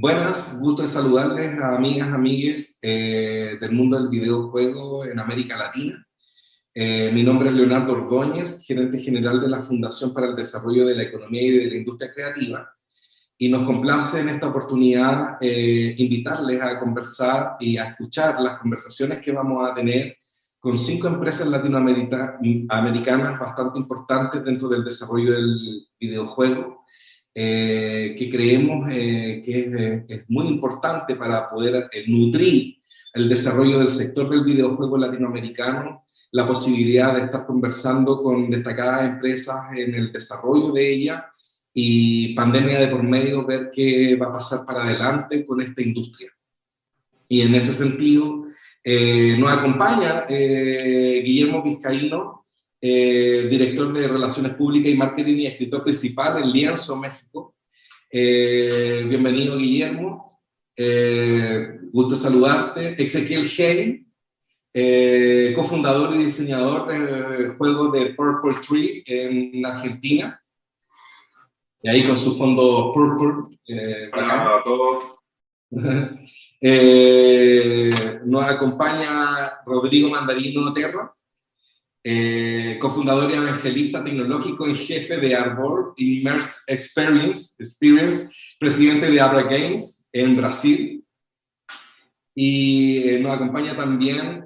Buenas, gusto de saludarles a amigas, amigues del mundo del videojuego en América Latina. Mi nombre es Leonardo Ordóñez, gerente general de la Fundación para el Desarrollo de la Economía y de la Industria Creativa, y nos complace en esta oportunidad invitarles a conversar y a escuchar las conversaciones que vamos a tener con 5 empresas latinoamericanas bastante importantes dentro del desarrollo del videojuego, que creemos que es muy importante para poder nutrir el desarrollo del sector del videojuego latinoamericano, la posibilidad de estar conversando con destacadas empresas en el desarrollo de ella y pandemia de por medio, ver qué va a pasar para adelante con esta industria. Y en ese sentido nos acompaña Guillermo Vizcaíno, director de Relaciones Públicas y Marketing y escritor principal en Lienzo, México. Bienvenido, Guillermo. Gusto saludarte. Ezequiel Hey, cofundador y diseñador del juego de Purple Tree en Argentina. Y ahí con su fondo Purple. Hola a todos. Nos acompaña Rodrigo Mandarino Terra, cofundador y evangelista tecnológico y jefe de Arbor Immerse Experience, presidente de Abra Games en Brasil. Y nos acompaña también,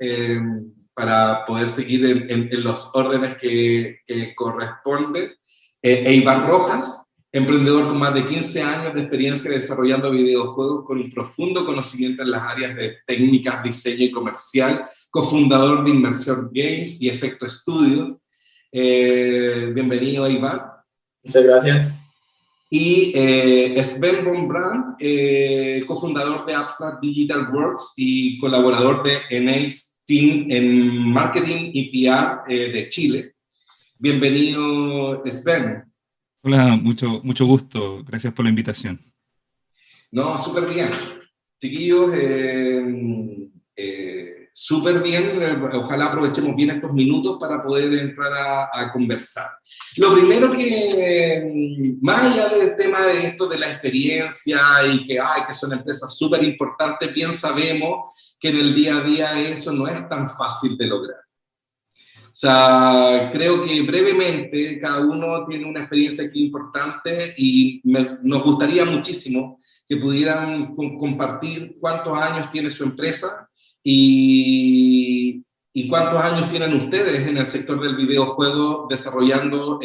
para poder seguir en los órdenes que corresponden, Eibar Rojas, emprendedor con más de 15 años de experiencia desarrollando videojuegos con un profundo conocimiento en las áreas de técnicas, diseño y comercial, cofundador de Immersive Games y Efecto Studios. Bienvenido, Eibar. Muchas gracias. Y Sven von Brandt, cofundador de Abstract Digital Works y colaborador de Enace Team en Marketing y PR de Chile. Bienvenido, Sven. Hola, mucho gusto. Gracias por la invitación. No, súper bien. Chiquillos, súper bien. Ojalá aprovechemos bien estos minutos para poder entrar a conversar. Lo primero que, más allá del tema de esto de la experiencia y que son empresas súper importantes, bien sabemos que en el día a día eso no es tan fácil de lograr. O sea, creo que brevemente cada uno tiene una experiencia aquí importante y nos gustaría muchísimo que pudieran compartir cuántos años tiene su empresa y cuántos años tienen ustedes en el sector del videojuego desarrollando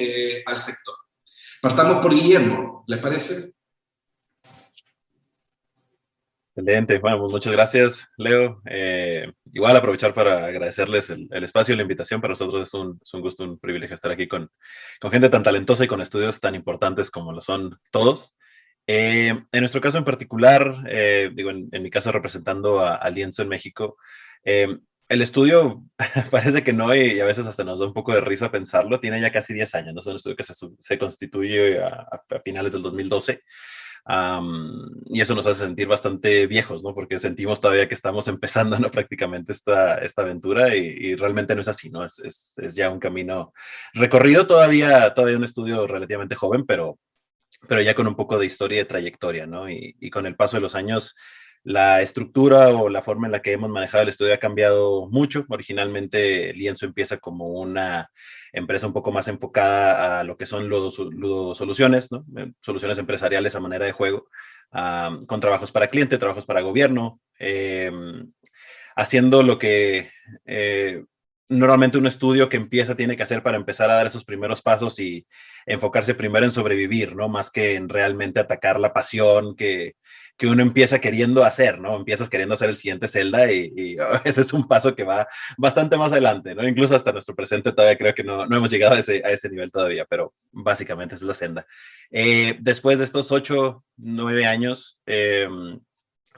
al sector. Partamos por Guillermo, ¿les parece? Excelente, bueno, pues muchas gracias, Leo. Igual aprovechar para agradecerles el espacio y la invitación. Para nosotros es un gusto, un privilegio estar aquí con gente tan talentosa y con estudios tan importantes como lo son todos. En nuestro caso en particular, en mi caso representando a Lienzo en México, el estudio parece que no, y a veces hasta nos da un poco de risa pensarlo, tiene ya casi 10 años, ¿no? Es un estudio que se constituye a finales del 2012. Y eso nos hace sentir bastante viejos, ¿no? Porque sentimos todavía que estamos empezando, ¿no? Prácticamente esta aventura y realmente no es así, ¿no? Es ya un camino recorrido, todavía un estudio relativamente joven, pero ya con un poco de historia y de trayectoria, ¿no? Y con el paso de los años, la estructura o la forma en la que hemos manejado el estudio ha cambiado mucho. Originalmente, Lienzo empieza como una empresa un poco más enfocada a lo que son ludosoluciones, ¿no? Soluciones empresariales a manera de juego, con trabajos para cliente, trabajos para gobierno, haciendo lo que normalmente un estudio que empieza tiene que hacer para empezar a dar esos primeros pasos y enfocarse primero en sobrevivir, ¿no? Más que en realmente atacar la pasión que uno empieza queriendo hacer, ¿no? Empiezas queriendo hacer el siguiente Zelda y ese es un paso que va bastante más adelante, ¿no? Incluso hasta nuestro presente todavía creo que no hemos llegado a ese nivel todavía, pero básicamente es la senda. Después de estos 8, 9 años,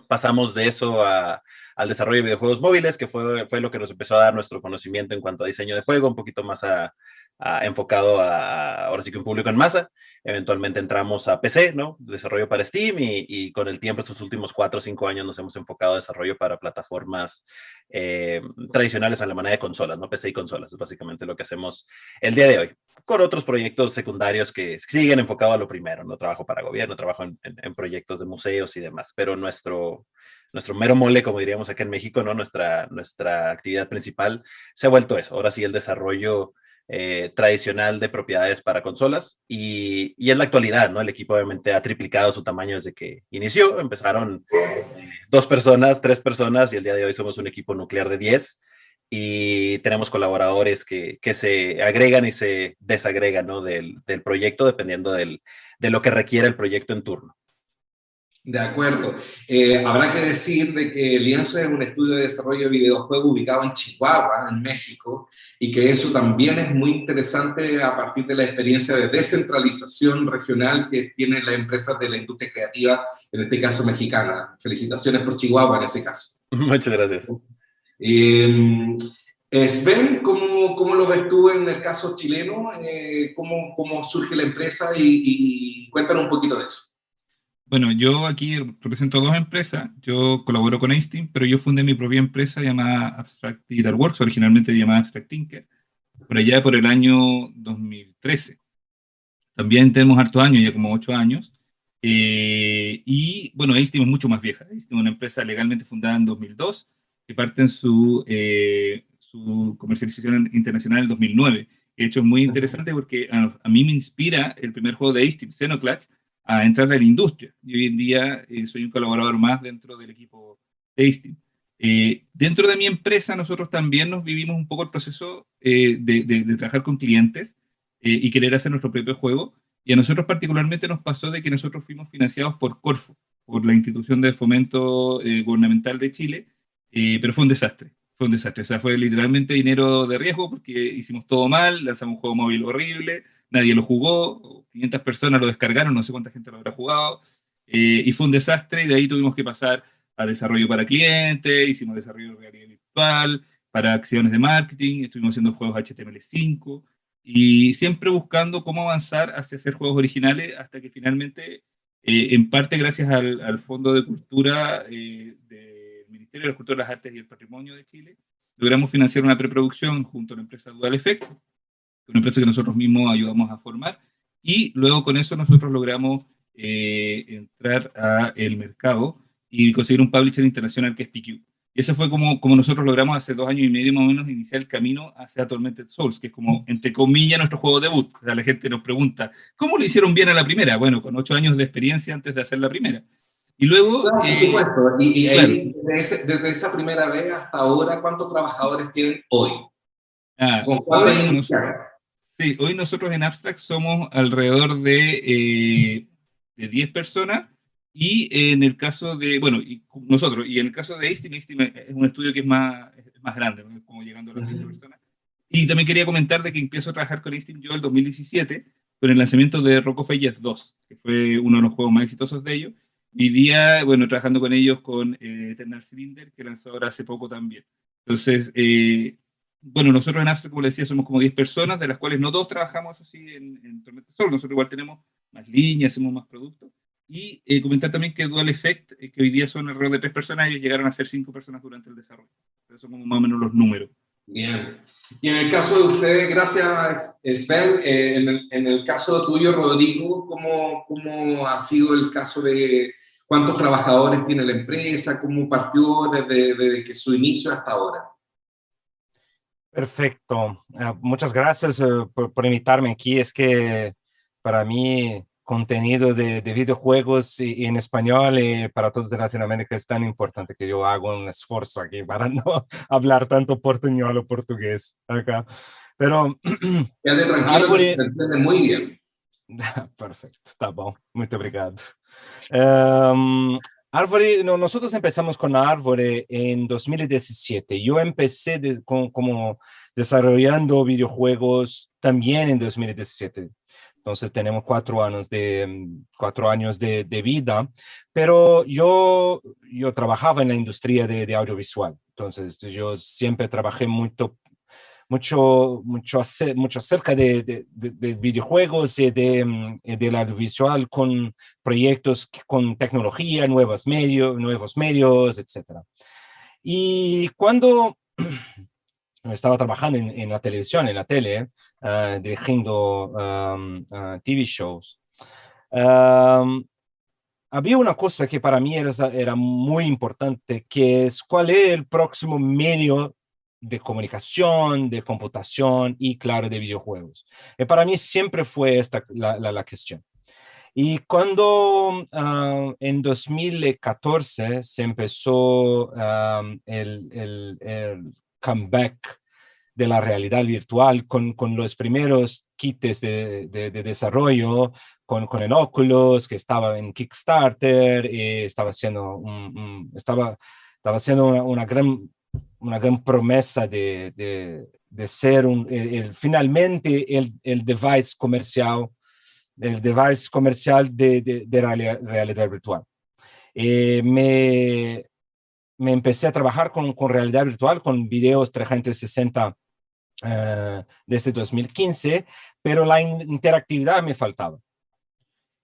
pasamos de eso a al desarrollo de videojuegos móviles, que fue lo que nos empezó a dar nuestro conocimiento en cuanto a diseño de juego, un poquito más enfocado ahora sí que un público en masa. Eventualmente entramos a PC, ¿no? Desarrollo para Steam y con el tiempo, estos últimos 4 o 5 años nos hemos enfocado a desarrollo para plataformas tradicionales a la manera de consolas, ¿no? PC y consolas, es básicamente lo que hacemos el día de hoy, con otros proyectos secundarios que siguen enfocados a lo primero, ¿no? Trabajo para gobierno, trabajo en proyectos de museos y demás, pero nuestro mero mole, como diríamos aquí en México, ¿no? Nuestra actividad principal se ha vuelto eso. Ahora sí, el desarrollo tradicional de propiedades para consolas y en la actualidad, ¿no? El equipo obviamente ha triplicado su tamaño desde que inició. Empezaron 2 personas, 3 personas y el día de hoy somos un equipo nuclear de 10 y tenemos colaboradores que se agregan y se desagregan, ¿no? del proyecto dependiendo de lo que requiera el proyecto en turno. De acuerdo. Habrá que decir de que Lienzo es un estudio de desarrollo de videojuegos ubicado en Chihuahua, en México, y que eso también es muy interesante a partir de la experiencia de descentralización regional que tienen las empresas de la industria creativa, en este caso mexicana. Felicitaciones por Chihuahua en ese caso. Muchas gracias. Sven, ¿cómo lo ves tú en el caso chileno? ¿Cómo surge la empresa? Y cuéntanos un poquito de eso. Bueno, yo aquí represento 2 empresas. Yo colaboro con Einstein, pero yo fundé mi propia empresa llamada Abstract Digital Works, originalmente llamada Abstract Tinker, por allá por el año 2013. También tenemos hartos años, ya como 8 años. Y bueno, Einstein es mucho más vieja. Einstein es una empresa legalmente fundada en 2002, que parte en su comercialización internacional en 2009. De hecho, es muy interesante porque a mí me inspira el primer juego de Einstein, Xenoclash, a entrar a la industria. Y hoy en día soy un colaborador más dentro del equipo de Einstein. Dentro de mi empresa, nosotros también nos vivimos un poco el proceso de trabajar con clientes y querer hacer nuestro propio juego. Y a nosotros particularmente nos pasó de que nosotros fuimos financiados por Corfo, por la institución de fomento gubernamental de Chile, pero fue un desastre. Fue un desastre. O sea, fue literalmente dinero de riesgo porque hicimos todo mal, lanzamos un juego móvil horrible, nadie lo jugó, 500 personas lo descargaron, no sé cuánta gente lo habrá jugado, y fue un desastre y de ahí tuvimos que pasar a desarrollo para clientes, hicimos desarrollo de realidad virtual, para acciones de marketing, estuvimos haciendo juegos HTML5 y siempre buscando cómo avanzar hacia hacer juegos originales hasta que finalmente, en parte gracias al Fondo de Cultura del Ministerio de la Cultura, las Artes y el Patrimonio de Chile, logramos financiar una preproducción junto a la empresa Dual Effect, una empresa que nosotros mismos ayudamos a formar, y luego con eso nosotros logramos entrar al mercado y conseguir un publisher internacional que es PQ. Y eso fue como nosotros logramos hace 2 años y medio más o menos iniciar el camino hacia Tormented Souls, que es como, entre comillas, nuestro juego debut. O sea, la gente nos pregunta, ¿cómo lo hicieron bien a la primera? Bueno, con 8 años de experiencia antes de hacer la primera. Y luego... Claro, por supuesto. Y claro. ahí, desde esa primera vez hasta ahora, ¿cuántos trabajadores tienen hoy? ¿Con cuántos iniciaron? Sí, hoy nosotros en Abstract somos alrededor de 10 personas y en el caso de, bueno, nosotros, y en el caso de Einstein es un estudio que es más grande, ¿no? Como llegando a las 20 personas. Y también quería comentar de que empiezo a trabajar con Einstein yo en el 2017 con el lanzamiento de Rock of Ages 2, que fue uno de los juegos más exitosos de ellos. Y día, bueno, trabajando con ellos con Eternal Cylinder, que lanzó ahora hace poco también. Entonces, bueno, nosotros en Abstract, como les decía, somos como 10 personas, de las cuales no todos trabajamos así en Tormented Souls. Nosotros igual tenemos más líneas, hacemos más productos. Y comentar también que Dual Effect, que hoy día son alrededor de 3 personas, ellos llegaron a ser 5 personas durante el desarrollo. Esos son como más o menos los números. Bien. Y en el caso de ustedes, gracias Sven, en el caso tuyo, Rodrigo, ¿cómo ha sido el caso de cuántos trabajadores tiene la empresa? ¿Cómo partió desde que su inicio hasta ahora? Perfecto. Muchas gracias por invitarme aquí. Es que para mí contenido de videojuegos y en español y para todos de Latinoamérica es tan importante que yo hago un esfuerzo aquí para no hablar tanto portuñol o portugués acá. Pero... Quédate tranquilo, se entiende muy bien. Perfecto, tá bom. Muito obrigado. Árvore, nosotros empezamos con Árvore en 2017. Yo empecé como desarrollando videojuegos también en 2017. Entonces tenemos 4 años de vida, pero yo trabajaba en la industria de audiovisual. Entonces yo siempre trabajé mucho acerca de videojuegos y del audiovisual con proyectos con tecnología, nuevos medios, etc. Y cuando estaba trabajando en la televisión, en la tele, dirigiendo TV shows, había una cosa que para mí era muy importante, que es cuál es el próximo medio de comunicación, de computación y, claro, de videojuegos. Y para mí siempre fue esta la cuestión. Y cuando en 2014 se empezó el comeback de la realidad virtual con los primeros kits de desarrollo, con el Oculus, que estaba en Kickstarter, estaba haciendo, estaba haciendo una gran promesa de ser finalmente el device comercial de realidad virtual. Me empecé a trabajar con realidad virtual, con videos 360 desde 2015, pero la interactividad me faltaba.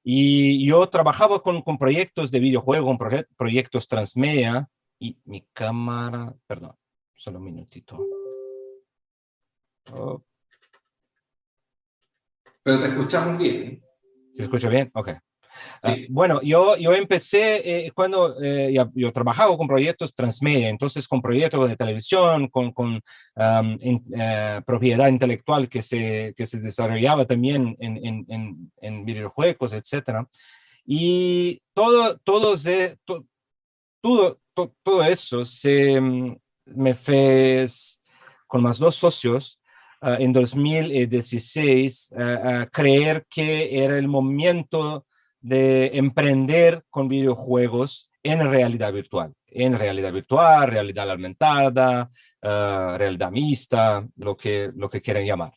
Y yo trabajaba con proyectos de videojuego, con proyectos transmedia, y mi cámara, perdón, solo un minutito. Oh. Pero te escuchamos bien. ¿Se escucha bien? Ok. Sí. Bueno, yo empecé cuando yo trabajaba con proyectos transmedia, entonces con proyectos de televisión, con propiedad intelectual que se desarrollaba también en videojuegos, etc. Y todo eso me fue con más 2 socios en 2016 creer que era el momento de emprender con videojuegos en realidad virtual, realidad aumentada, realidad mixta, lo que quieran llamar.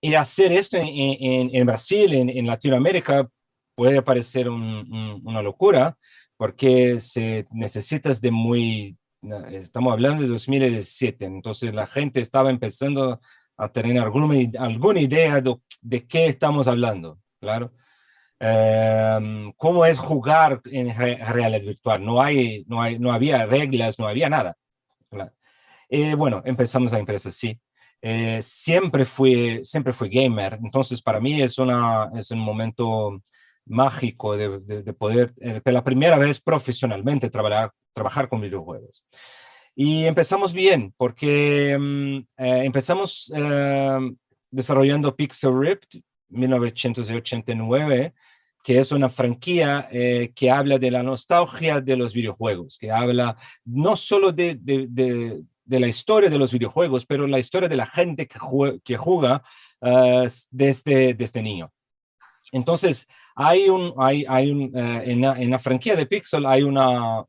Y hacer esto en Brasil, en Latinoamérica, puede parecer una locura, porque necesitas estamos hablando de 2017, entonces la gente estaba empezando a tener alguna idea de qué estamos hablando, claro. ¿Cómo es jugar en realidad virtual? No había reglas, no había nada. Claro. Bueno, empezamos la empresa así. Siempre fui gamer, entonces para mí es un momento mágico de poder, la primera vez profesionalmente trabajar con videojuegos. Y empezamos bien, porque empezamos desarrollando Pixel Ripped 1989, que es una franquía que habla de la nostalgia de los videojuegos, que habla no solo de la historia de los videojuegos, pero la historia de la gente que juega desde niño. Entonces, en la franquía de Pixel hay una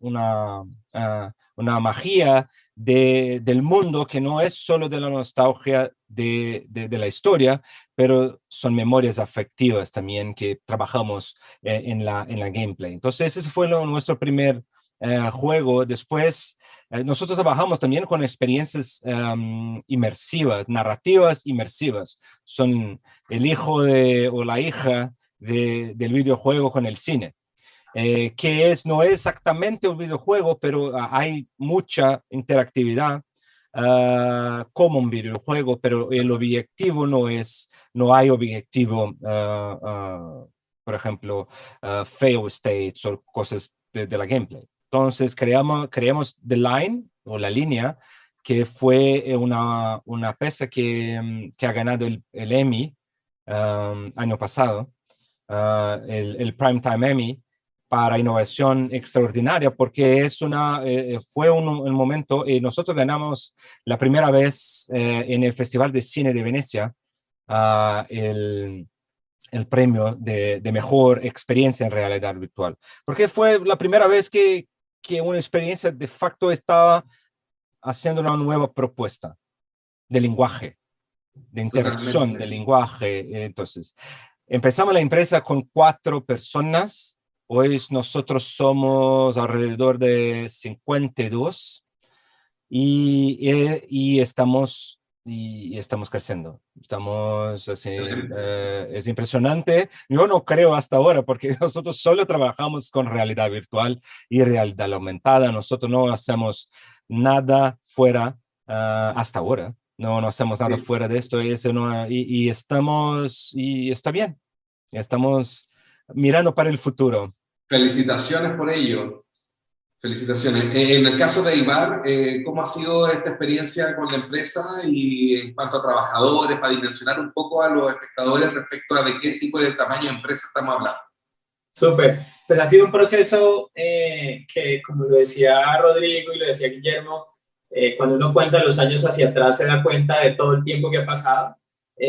magia del mundo que no es solo de la nostalgia de la historia, pero son memorias afectivas también que trabajamos en la gameplay. Entonces, ese fue nuestro primer juego. Después, nosotros trabajamos también con experiencias inmersivas, narrativas inmersivas. Son el hijo o la hija del videojuego con el cine. Que no es exactamente un videojuego, pero hay mucha interactividad como un videojuego, pero el objetivo no hay objetivo, por ejemplo, fail states o cosas de la gameplay. Entonces creamos The Line, o la línea, que fue una pieza que ha ganado el Emmy año pasado, el Primetime Emmy, para innovación extraordinaria, porque fue un momento, nosotros ganamos la primera vez en el Festival de Cine de Venecia el premio de mejor experiencia en realidad virtual, porque fue la primera vez que una experiencia de facto estaba haciendo una nueva propuesta de lenguaje. de interacción, Totalmente. de lenguaje. Entonces, empezamos la empresa con 4 personas. Hoy nosotros somos alrededor de 52 y estamos creciendo. Estamos así, Excelente. es impresionante. Yo no creo hasta ahora, porque nosotros solo trabajamos con realidad virtual y realidad aumentada. Nosotros no hacemos nada fuera hasta ahora. No hacemos nada Sí. fuera de esto y está bien. Estamos mirando para el futuro. Felicitaciones por ello. Felicitaciones. En el caso de Ibar, ¿cómo ha sido esta experiencia con la empresa y en cuanto a trabajadores, para dimensionar un poco a los espectadores respecto a de qué tipo de tamaño de empresa estamos hablando? Súper. Pues ha sido un proceso que, como lo decía Rodrigo y lo decía Guillermo, cuando uno cuenta los años hacia atrás se da cuenta de todo el tiempo que ha pasado.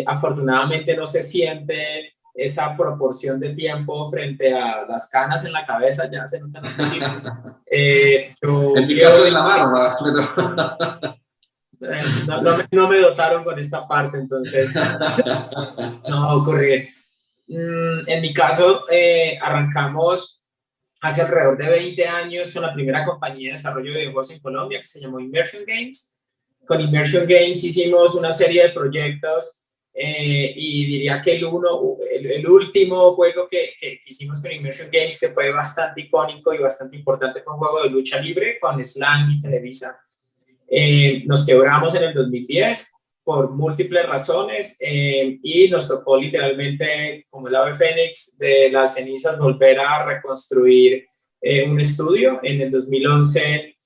Afortunadamente no se siente esa proporción de tiempo frente a las canas en la cabeza, ya se notan un poquito. Yo En mi llevo caso es la barba, no me dotaron con esta parte, entonces no va a ocurrir. En mi caso, arrancamos hace alrededor de 20 años con la primera compañía de desarrollo de videojuegos en Colombia que se llamó Immersion Games. Con Immersion Games hicimos una serie de proyectos y diría que el último juego que hicimos con Immersion Games, que fue bastante icónico y bastante importante, fue un juego de lucha libre con Slang y Televisa. Nos quebramos en el 2010 por múltiples razones y nos tocó literalmente, como el ave fénix, de las cenizas volver a reconstruir un estudio. En el 2011,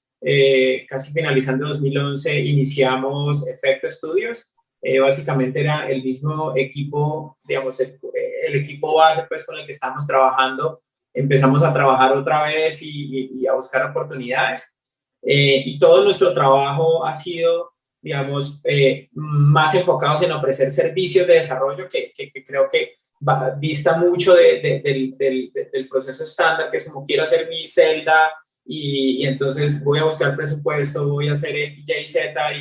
casi finalizando 2011, iniciamos Efecto Studios. Básicamente era el mismo equipo, digamos, el equipo base pues, con el que estamos trabajando. Empezamos a trabajar otra vez y a buscar oportunidades. Y todo nuestro trabajo ha sido, digamos, más enfocados en ofrecer servicios de desarrollo que creo que dista mucho del proceso estándar, que es como quiero hacer mi celda y entonces voy a buscar presupuesto, voy a hacer X, Y, Z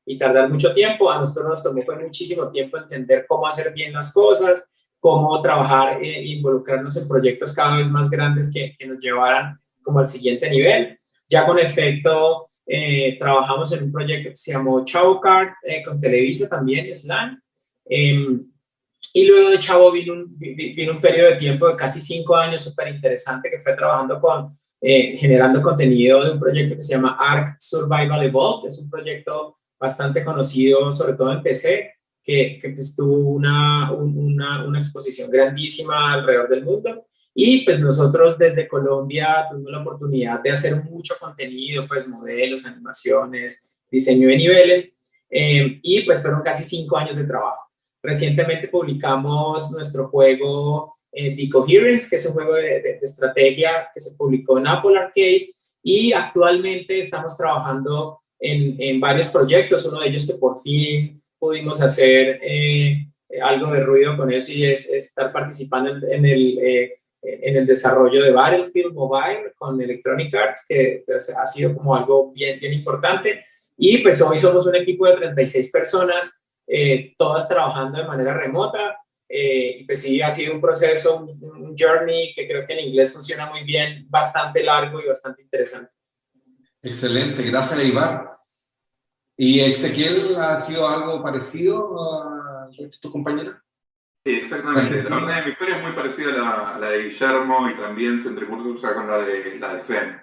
y tardar mucho tiempo. A nosotros nos tomó fue muchísimo tiempo entender cómo hacer bien las cosas, cómo trabajar, involucrarnos en proyectos cada vez más grandes que nos llevaran como al siguiente nivel. Ya con Efecto trabajamos en un proyecto que se llamó Chavo Card con Televisa también, Slang. Y luego de Chavo vino un periodo de tiempo de casi 5 años súper interesante que fue trabajando generando contenido de un proyecto que se llama Ark Survival Evolved, que es un proyecto bastante conocido, sobre todo en PC, que pues, tuvo una exposición grandísima alrededor del mundo. Y pues nosotros desde Colombia tuvimos la oportunidad de hacer mucho contenido, pues modelos, animaciones, diseño de niveles, y pues fueron casi 5 años de trabajo. Recientemente publicamos nuestro juego The Coherence, que es un juego de estrategia que se publicó en Apple Arcade, y actualmente estamos trabajando en varios proyectos, uno de ellos que por fin pudimos hacer algo de ruido con eso y es estar participando en el desarrollo de Battlefield Mobile con Electronic Arts, que pues, ha sido como algo bien, bien importante. Y pues hoy somos un equipo de 36 personas, todas trabajando de manera remota. Y pues sí, ha sido un proceso, un journey que creo que en inglés funciona muy bien, bastante largo y bastante interesante. Excelente, gracias Ibar. ¿Y Ezequiel ha sido algo parecido al resto de tus compañeros? Sí, exactamente. La verdad, mi historia es muy parecida a la de Guillermo y también se entrecruza con la de Sven.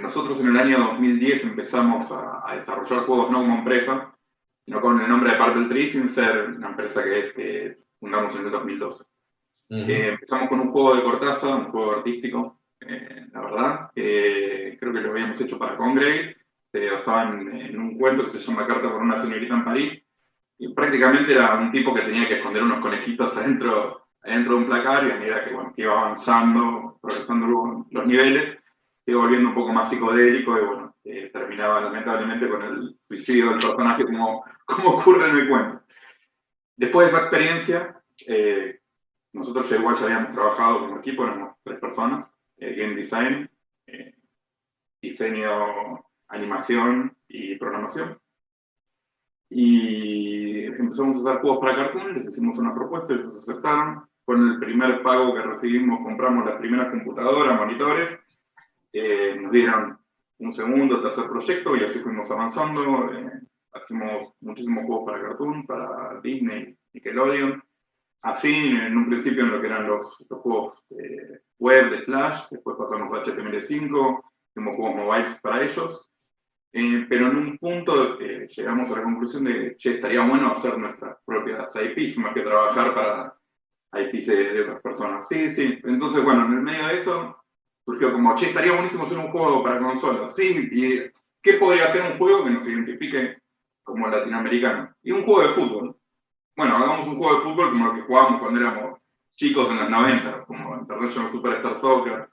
Nosotros en el año 2010 empezamos a desarrollar juegos no como empresa, sino con el nombre de Purple Tree, sin ser una empresa que fundamos en el 2012. Empezamos con un juego de Cortázar, un juego artístico, la verdad. Creo que lo habíamos hecho para Congreve. Se basaba en un cuento que se llama Carta por una señorita en París. Y prácticamente era un tipo que tenía que esconder unos conejitos adentro de un placar y a medida que iba avanzando, progresando los niveles, se iba volviendo un poco más psicodélico y bueno, terminaba lamentablemente con el suicidio del personaje como ocurre en el cuento. Después de esa experiencia, nosotros ya igual ya habíamos trabajado como equipo, éramos 3 personas, game design, diseño, animación y programación. y empezamos a hacer juegos para Cartoon, les hicimos una propuesta, ellos aceptaron. Con el primer pago que recibimos compramos las primeras computadoras, monitores, nos dieron un segundo, tercer proyecto y así fuimos avanzando. Hacemos muchísimos juegos para Cartoon, para Disney, Nickelodeon. Así, en un principio en lo que eran los juegos web de Flash, después pasamos a HTML5, hicimos juegos mobiles para ellos. Pero en un punto llegamos a la conclusión de que estaría bueno hacer nuestras propias IPs, más que trabajar para IPs de otras personas. Sí, sí. Entonces, bueno, en el medio de eso surgió como, estaría buenísimo hacer un juego para consolas. Sí, ¿y qué podría hacer un juego que nos identifique como latinoamericano? Y un juego de fútbol. Bueno, hagamos un juego de fútbol como el que jugábamos cuando éramos chicos en los 90, como International Superstar Soccer,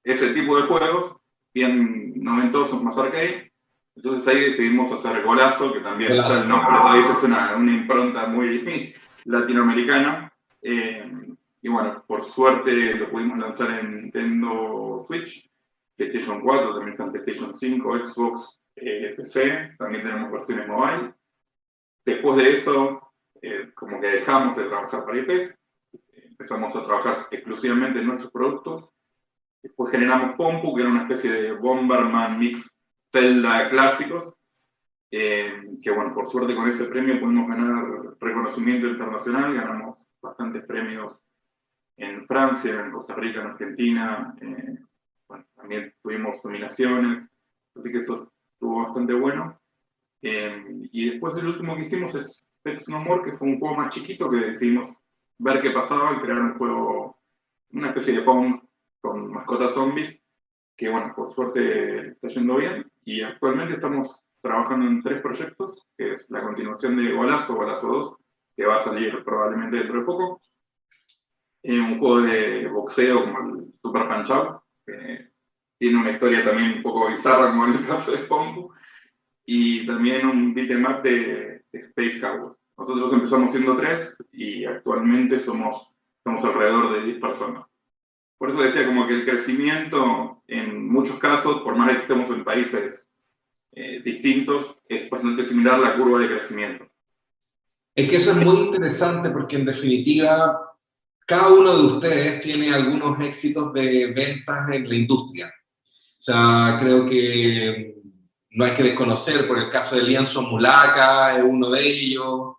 ese tipo de juegos, bien noventosos, más arcade. Entonces ahí decidimos hacer Golazo, que también ya el nombre lo dice, es una impronta muy latinoamericana. Y bueno, por suerte lo pudimos lanzar en Nintendo Switch, PlayStation 4, también está en PlayStation 5, Xbox, PC, también tenemos versiones mobile. Después de eso, como que dejamos de trabajar para IPs, empezamos a trabajar exclusivamente en nuestros productos. Después generamos Pompu, que era una especie de Bomberman mix Zelda clásicos, que bueno, por suerte con ese premio pudimos ganar reconocimiento internacional, ganamos bastantes premios en Francia, en Costa Rica, en Argentina, bueno, también tuvimos nominaciones, así que eso estuvo bastante bueno. Y después el último que hicimos es Pets No More, que fue un juego más chiquito que decidimos ver qué pasaba y crear un juego, una especie de Pong con mascotas zombies, que bueno, por suerte está yendo bien, y actualmente estamos trabajando en 3 proyectos, que es la continuación de Golazo, Golazo 2, que va a salir probablemente dentro de poco, un juego de boxeo como el Super Punch-Out, que tiene una historia también un poco bizarra como en el caso de Pompu, y también un beat'em up de Space Cowboy. Nosotros empezamos siendo 3 y actualmente somos alrededor de 10 personas. Por eso decía como que el crecimiento, en muchos casos, por más que estemos en países distintos, es bastante similar a la curva de crecimiento. Es que eso es muy interesante porque en definitiva cada uno de ustedes tiene algunos éxitos de ventas en la industria. O sea, creo que no hay que desconocer, por el caso de Lienzo Mulaka es uno de ellos,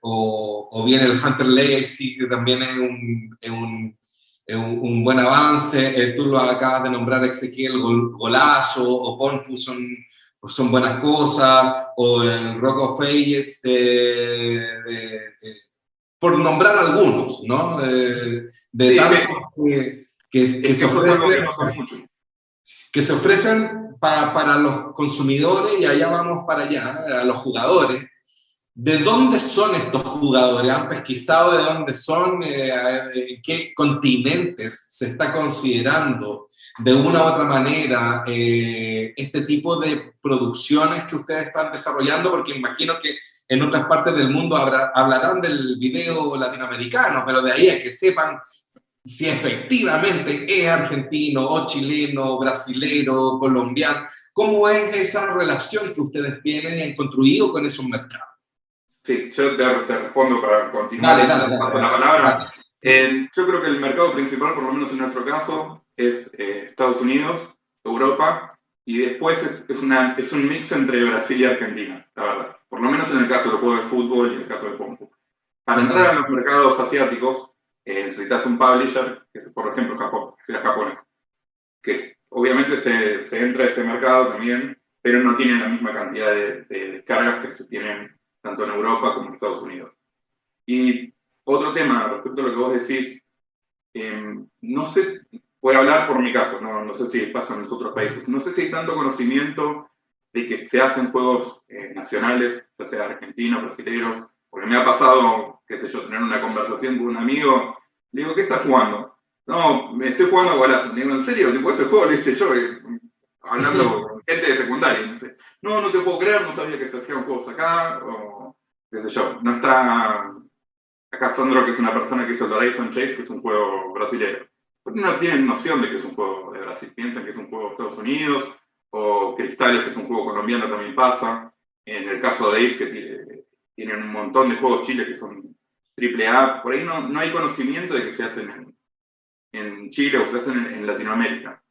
o bien el Hunter Legacy, que también es un buen avance. Tú lo acabas de nombrar, Ezequiel, Golazo o Pompu son buenas cosas, o el Rock of Ages, por nombrar algunos, ¿no? De Sí, tantos que se ofrecen, que se ofrecen para los consumidores, y allá vamos para allá, a los jugadores. ¿De dónde son estos jugadores? ¿Han pesquisado de dónde son? ¿En qué continentes se está considerando de una u otra manera este tipo de producciones que ustedes están desarrollando? Porque imagino que en otras partes del mundo hablarán del video latinoamericano, pero de ahí a que sepan si efectivamente es argentino o chileno, o brasilero, colombiano. ¿Cómo es esa relación que ustedes tienen y han construido con esos mercados? Sí, yo te respondo para continuar. Dale, paso la palabra. Yo creo que el mercado principal, por lo menos en nuestro caso, es Estados Unidos, Europa, y después es un mix entre Brasil y Argentina, la verdad. Por lo menos en el caso del juego de fútbol y en el caso de Pompu. Para entrar en los mercados asiáticos, necesitas un publisher, que es, por ejemplo, Japón, que sea japonés. Que obviamente se entra a ese mercado también, pero no tienen la misma cantidad de descargas que se tienen tanto en Europa como en Estados Unidos. Y otro tema respecto a lo que vos decís, no sé, voy a hablar por mi caso, no sé si pasa en los otros países, no sé si hay tanto conocimiento de que se hacen juegos nacionales, ya sea argentinos, brasileños, porque me ha pasado, qué sé yo, tener una conversación con un amigo, le digo, ¿qué estás jugando? No, me estoy jugando a Golazo. Le digo, ¿en serio? Tipo, ese juego lo hice yo, hablando con gente de secundaria. No te puedo creer, no sabía que se hacían juegos acá, o qué sé yo. No está acá Sandro, que es una persona que hizo el Horizon Chase, que es un juego brasileño. Porque no tienen noción de que es un juego de Brasil. Piensan que es un juego de Estados Unidos, o Cristales, que es un juego colombiano, también pasa. En el caso de Ace, que tienen un montón de juegos Chile que son AAA, por ahí no hay conocimiento de que se hacen en Chile o se hacen en Latinoamérica.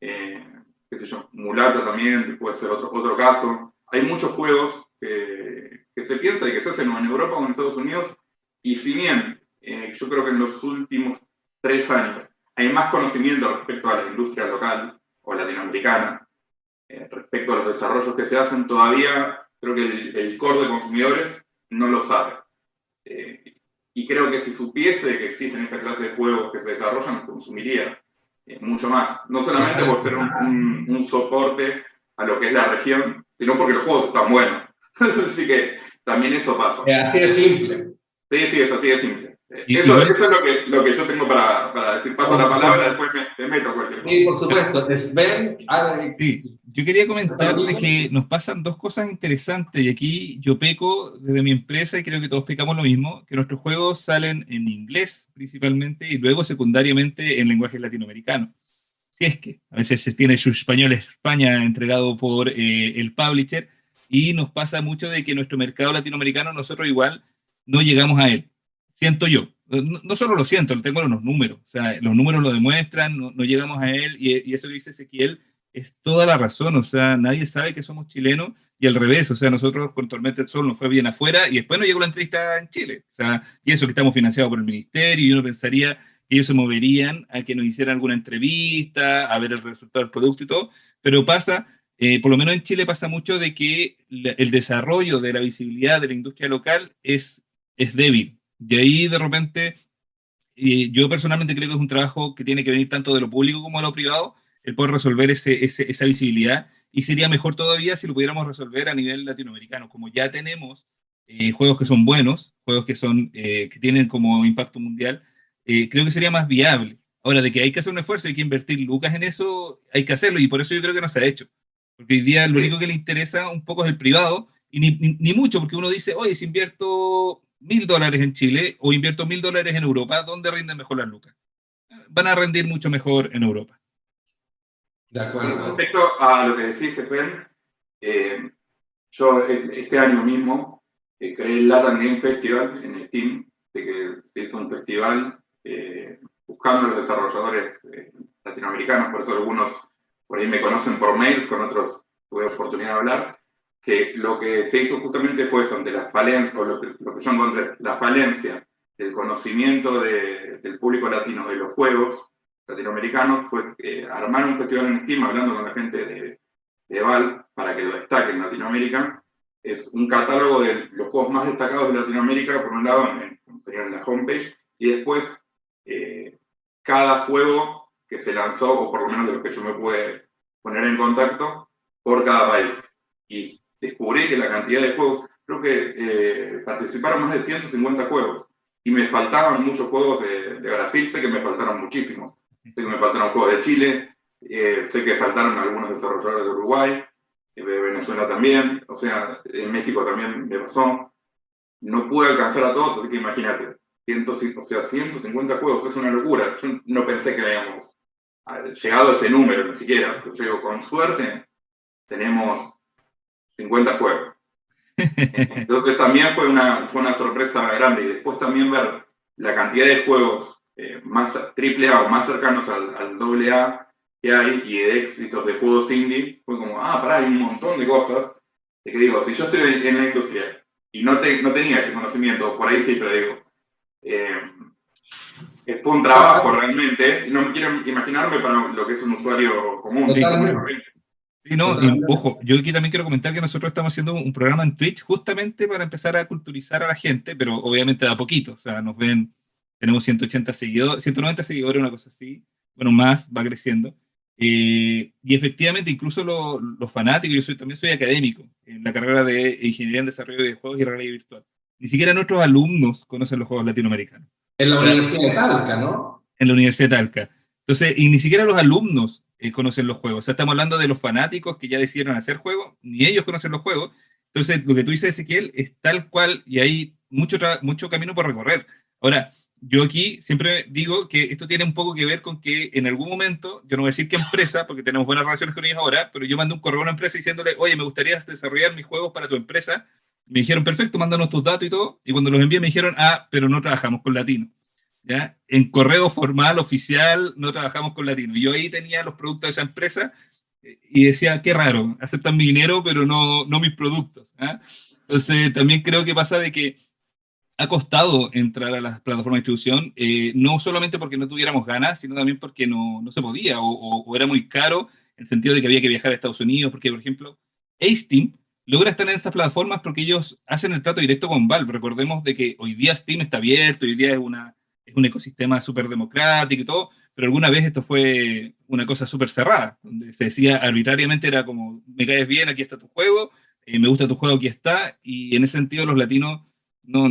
Qué sé yo, Mulata también puede ser otro caso. Hay muchos juegos que se piensa y que se hacen o en Europa o en Estados Unidos, y si bien yo creo que en los últimos 3 años hay más conocimiento respecto a la industria local o latinoamericana, respecto a los desarrollos que se hacen, todavía creo que el core de consumidores no lo sabe. Y creo que si supiese que existen esta clase de juegos que se desarrollan, consumiría mucho más. No solamente por ser un soporte a lo que es la región, sino porque los juegos están buenos. Así que también eso pasa. Así de simple. Sí, es así de simple. Y Eso igual- es lo que yo tengo para decir. Paso la palabra, después me meto a cualquier cosa. Sí, por supuesto. Sven, Sí, yo quería comentarle que nos pasan dos cosas interesantes y aquí yo peco desde mi empresa y creo que todos pecamos lo mismo, que nuestros juegos salen en inglés principalmente y luego secundariamente en lenguaje latinoamericano. Si es que a veces se tiene su español España entregado por el publisher y nos pasa mucho de que nuestro mercado latinoamericano nosotros igual no llegamos a él. Siento yo. No solo lo siento, lo tengo en los números. O sea, los números lo demuestran, no llegamos a él y eso que dice Ezequiel es toda la razón. O sea, nadie sabe que somos chilenos y al revés. O sea, nosotros con Tormenta del Sol nos fue bien afuera y después nos llegó la entrevista en Chile. O sea, y eso que estamos financiados por el ministerio y uno pensaría que ellos se moverían a que nos hicieran alguna entrevista, a ver el resultado del producto y todo, pero pasa, por lo menos en Chile pasa mucho de que el desarrollo de la visibilidad de la industria local es débil. Y ahí de repente, yo personalmente creo que es un trabajo que tiene que venir tanto de lo público como de lo privado, el poder resolver esa visibilidad, y sería mejor todavía si lo pudiéramos resolver a nivel latinoamericano, como ya tenemos juegos que son buenos, juegos que tienen como impacto mundial, creo que sería más viable. Ahora, de que hay que hacer un esfuerzo, hay que invertir lucas en eso, hay que hacerlo, y por eso yo creo que no se ha hecho. Porque hoy día lo único que le interesa un poco es el privado, y ni mucho, porque uno dice, oye, si invierto $1.000 en Chile o invierto $1.000 en Europa, ¿dónde rinden mejor las lucas? Van a rendir mucho mejor en Europa. de acuerdo. Respecto a lo que decís, Sven, yo este año mismo creé el Latin Game Festival en Steam, de que se hizo un festival buscando a los desarrolladores latinoamericanos, por eso algunos por ahí me conocen por mails, con otros tuve oportunidad de hablar, que lo que se hizo justamente fue eso, ante la falencia, o lo que yo encontré, la falencia del conocimiento del público latino de los juegos latinoamericanos, fue armar un festival en Steam hablando con la gente de Valve para que lo destaque en Latinoamérica. Es un catálogo de los juegos más destacados de Latinoamérica, por un lado, en la homepage, y después cada juego que se lanzó, o por lo menos de los que yo me pude poner en contacto, por cada país. Y descubrí que la cantidad de juegos, creo que participaron más de 150 juegos, y me faltaban muchos juegos de Brasil, sé que me faltaron muchísimos. Sé que me faltaron juegos de Chile, sé que faltaron algunos desarrolladores de Uruguay, de Venezuela también, o sea, en México también me pasó. No pude alcanzar a todos, así que imagínate, 150 juegos, es una locura. Yo no pensé que habíamos llegado a ese número, ni siquiera. Yo digo, con suerte, tenemos 50 juegos. Entonces también fue una sorpresa grande. Y después también ver la cantidad de juegos más AAA o más cercanos al AA que hay y de éxitos de juegos indie, fue como, pará, hay un montón de cosas. De que digo, si yo estoy en la industria y no tenía ese conocimiento, por ahí sí, pero digo, fue un trabajo realmente, no quiero imaginarme para lo que es un usuario común. Totalmente. Sí, no, y ojo, yo aquí también quiero comentar que nosotros estamos haciendo un programa en Twitch justamente para empezar a culturizar a la gente, pero obviamente da poquito, o sea, nos ven, tenemos 180 seguidores, 190 seguidores, una cosa así, bueno, más, va creciendo. Y efectivamente, incluso los fanáticos, también soy académico en la carrera de Ingeniería en Desarrollo de Juegos y Realidad Virtual. Ni siquiera nuestros alumnos conocen los juegos latinoamericanos. En la Universidad de Talca, ¿no? En la Universidad de Talca. Entonces, y ni siquiera los alumnos conocen los juegos. O sea, estamos hablando de los fanáticos que ya decidieron hacer juegos, ni ellos conocen los juegos. Entonces, lo que tú dices, Ezequiel, es tal cual y hay mucho camino por recorrer. Ahora, yo aquí siempre digo que esto tiene un poco que ver con que en algún momento, yo no voy a decir qué empresa, porque tenemos buenas relaciones con ellos ahora, pero yo mandé un correo a una empresa diciéndole, oye, me gustaría desarrollar mis juegos para tu empresa. Me dijeron, perfecto, mándanos tus datos y todo. Y cuando los envié me dijeron, ah, pero no trabajamos con latino. ¿Ya? En correo formal, oficial, no trabajamos con latino. Y yo ahí tenía los productos de esa empresa y decía, qué raro, aceptan mi dinero, pero no mis productos. ¿Ah? Entonces, también creo que pasa de que ha costado entrar a las plataformas de distribución, no solamente porque no tuviéramos ganas, sino también porque no se podía o era muy caro, en el sentido de que había que viajar a Estados Unidos, porque, por ejemplo, Steam logra estar en estas plataformas porque ellos hacen el trato directo con Valve. Recordemos de que hoy día Steam está abierto, hoy día es un ecosistema súper democrático y todo, pero alguna vez esto fue una cosa súper cerrada, donde se decía arbitrariamente, era como, me caes bien, aquí está tu juego, me gusta tu juego, aquí está, y en ese sentido los latinos no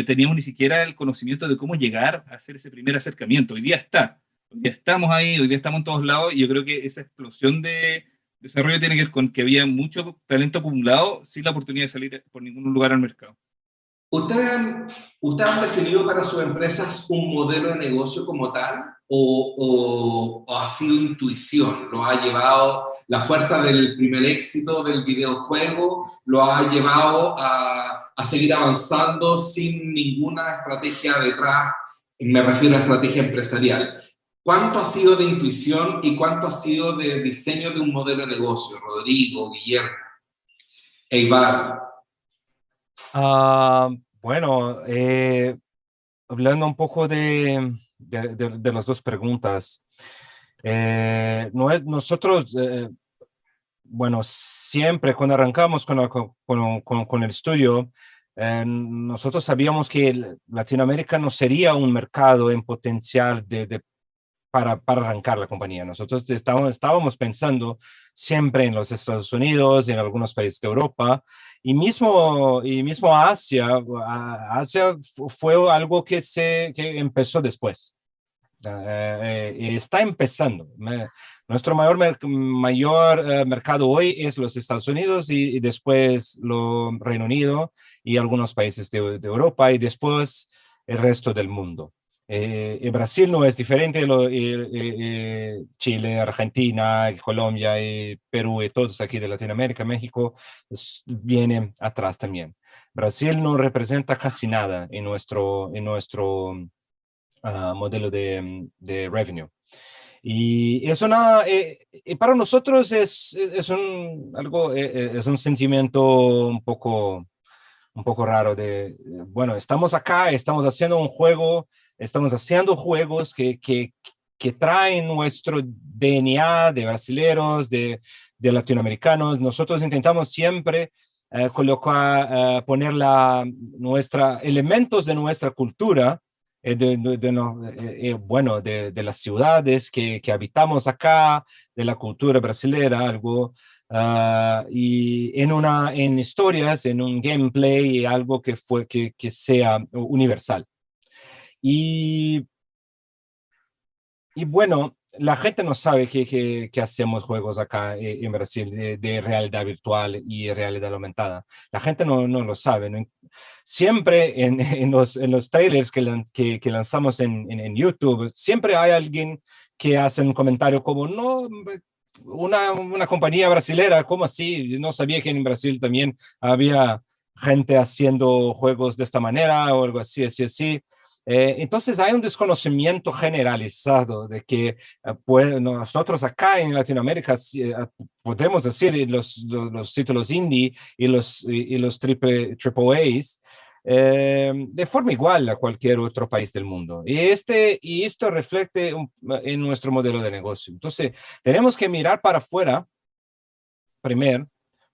teníamos ni siquiera el conocimiento de cómo llegar a hacer ese primer acercamiento. Hoy día está, hoy día estamos ahí, hoy día estamos en todos lados, y yo creo que esa explosión de desarrollo tiene que ver con que había mucho talento acumulado sin la oportunidad de salir por ningún lugar al mercado. ¿Ustedes han definido para sus empresas un modelo de negocio como tal o ha sido intuición? ¿Lo ha llevado la fuerza del primer éxito del videojuego? ¿Lo ha llevado a seguir avanzando sin ninguna estrategia detrás? Me refiero a estrategia empresarial. ¿Cuánto ha sido de intuición y cuánto ha sido de diseño de un modelo de negocio? Rodrigo, Guillermo, Eibar. Bueno, hablando un poco de las dos preguntas, nosotros, bueno, siempre cuando arrancamos con el estudio, nosotros sabíamos que Latinoamérica no sería un mercado en potencial para arrancar la compañía. Nosotros estábamos pensando siempre en los Estados Unidos, en algunos países de Europa, y mismo Asia fue algo que empezó después. Está empezando. Nuestro mayor mercado hoy es los Estados Unidos y después Reino Unido y algunos países de Europa y después el resto del mundo. Brasil no es diferente, Chile, Argentina, Colombia, Perú y todos aquí de Latinoamérica, México, vienen atrás también. Brasil no representa casi nada en nuestro modelo de revenue. Y es para nosotros es un sentimiento un poco raro bueno, estamos acá, estamos haciendo un juego, estamos haciendo juegos que traen nuestro DNA de brasileros, de latinoamericanos. Nosotros intentamos siempre poner elementos de nuestra cultura, bueno, de las ciudades que habitamos acá, de la cultura brasilera, algo. Y en historias, en un gameplay, algo que sea universal. Y bueno, la gente no sabe que hacemos juegos acá en Brasil de realidad virtual y realidad aumentada. La gente no lo sabe. ¿No? Siempre en los trailers que lanzamos en YouTube, siempre hay alguien que hace un comentario como, no, una compañía brasilera, ¿cómo así? No sabía que en Brasil también había gente haciendo juegos de esta manera o algo así, así. Entonces hay un desconocimiento generalizado de que nosotros acá en Latinoamérica podemos decir los títulos indie y los triple A's de forma igual a cualquier otro país del mundo. Y esto refleja en nuestro modelo de negocio. Entonces tenemos que mirar para afuera primero,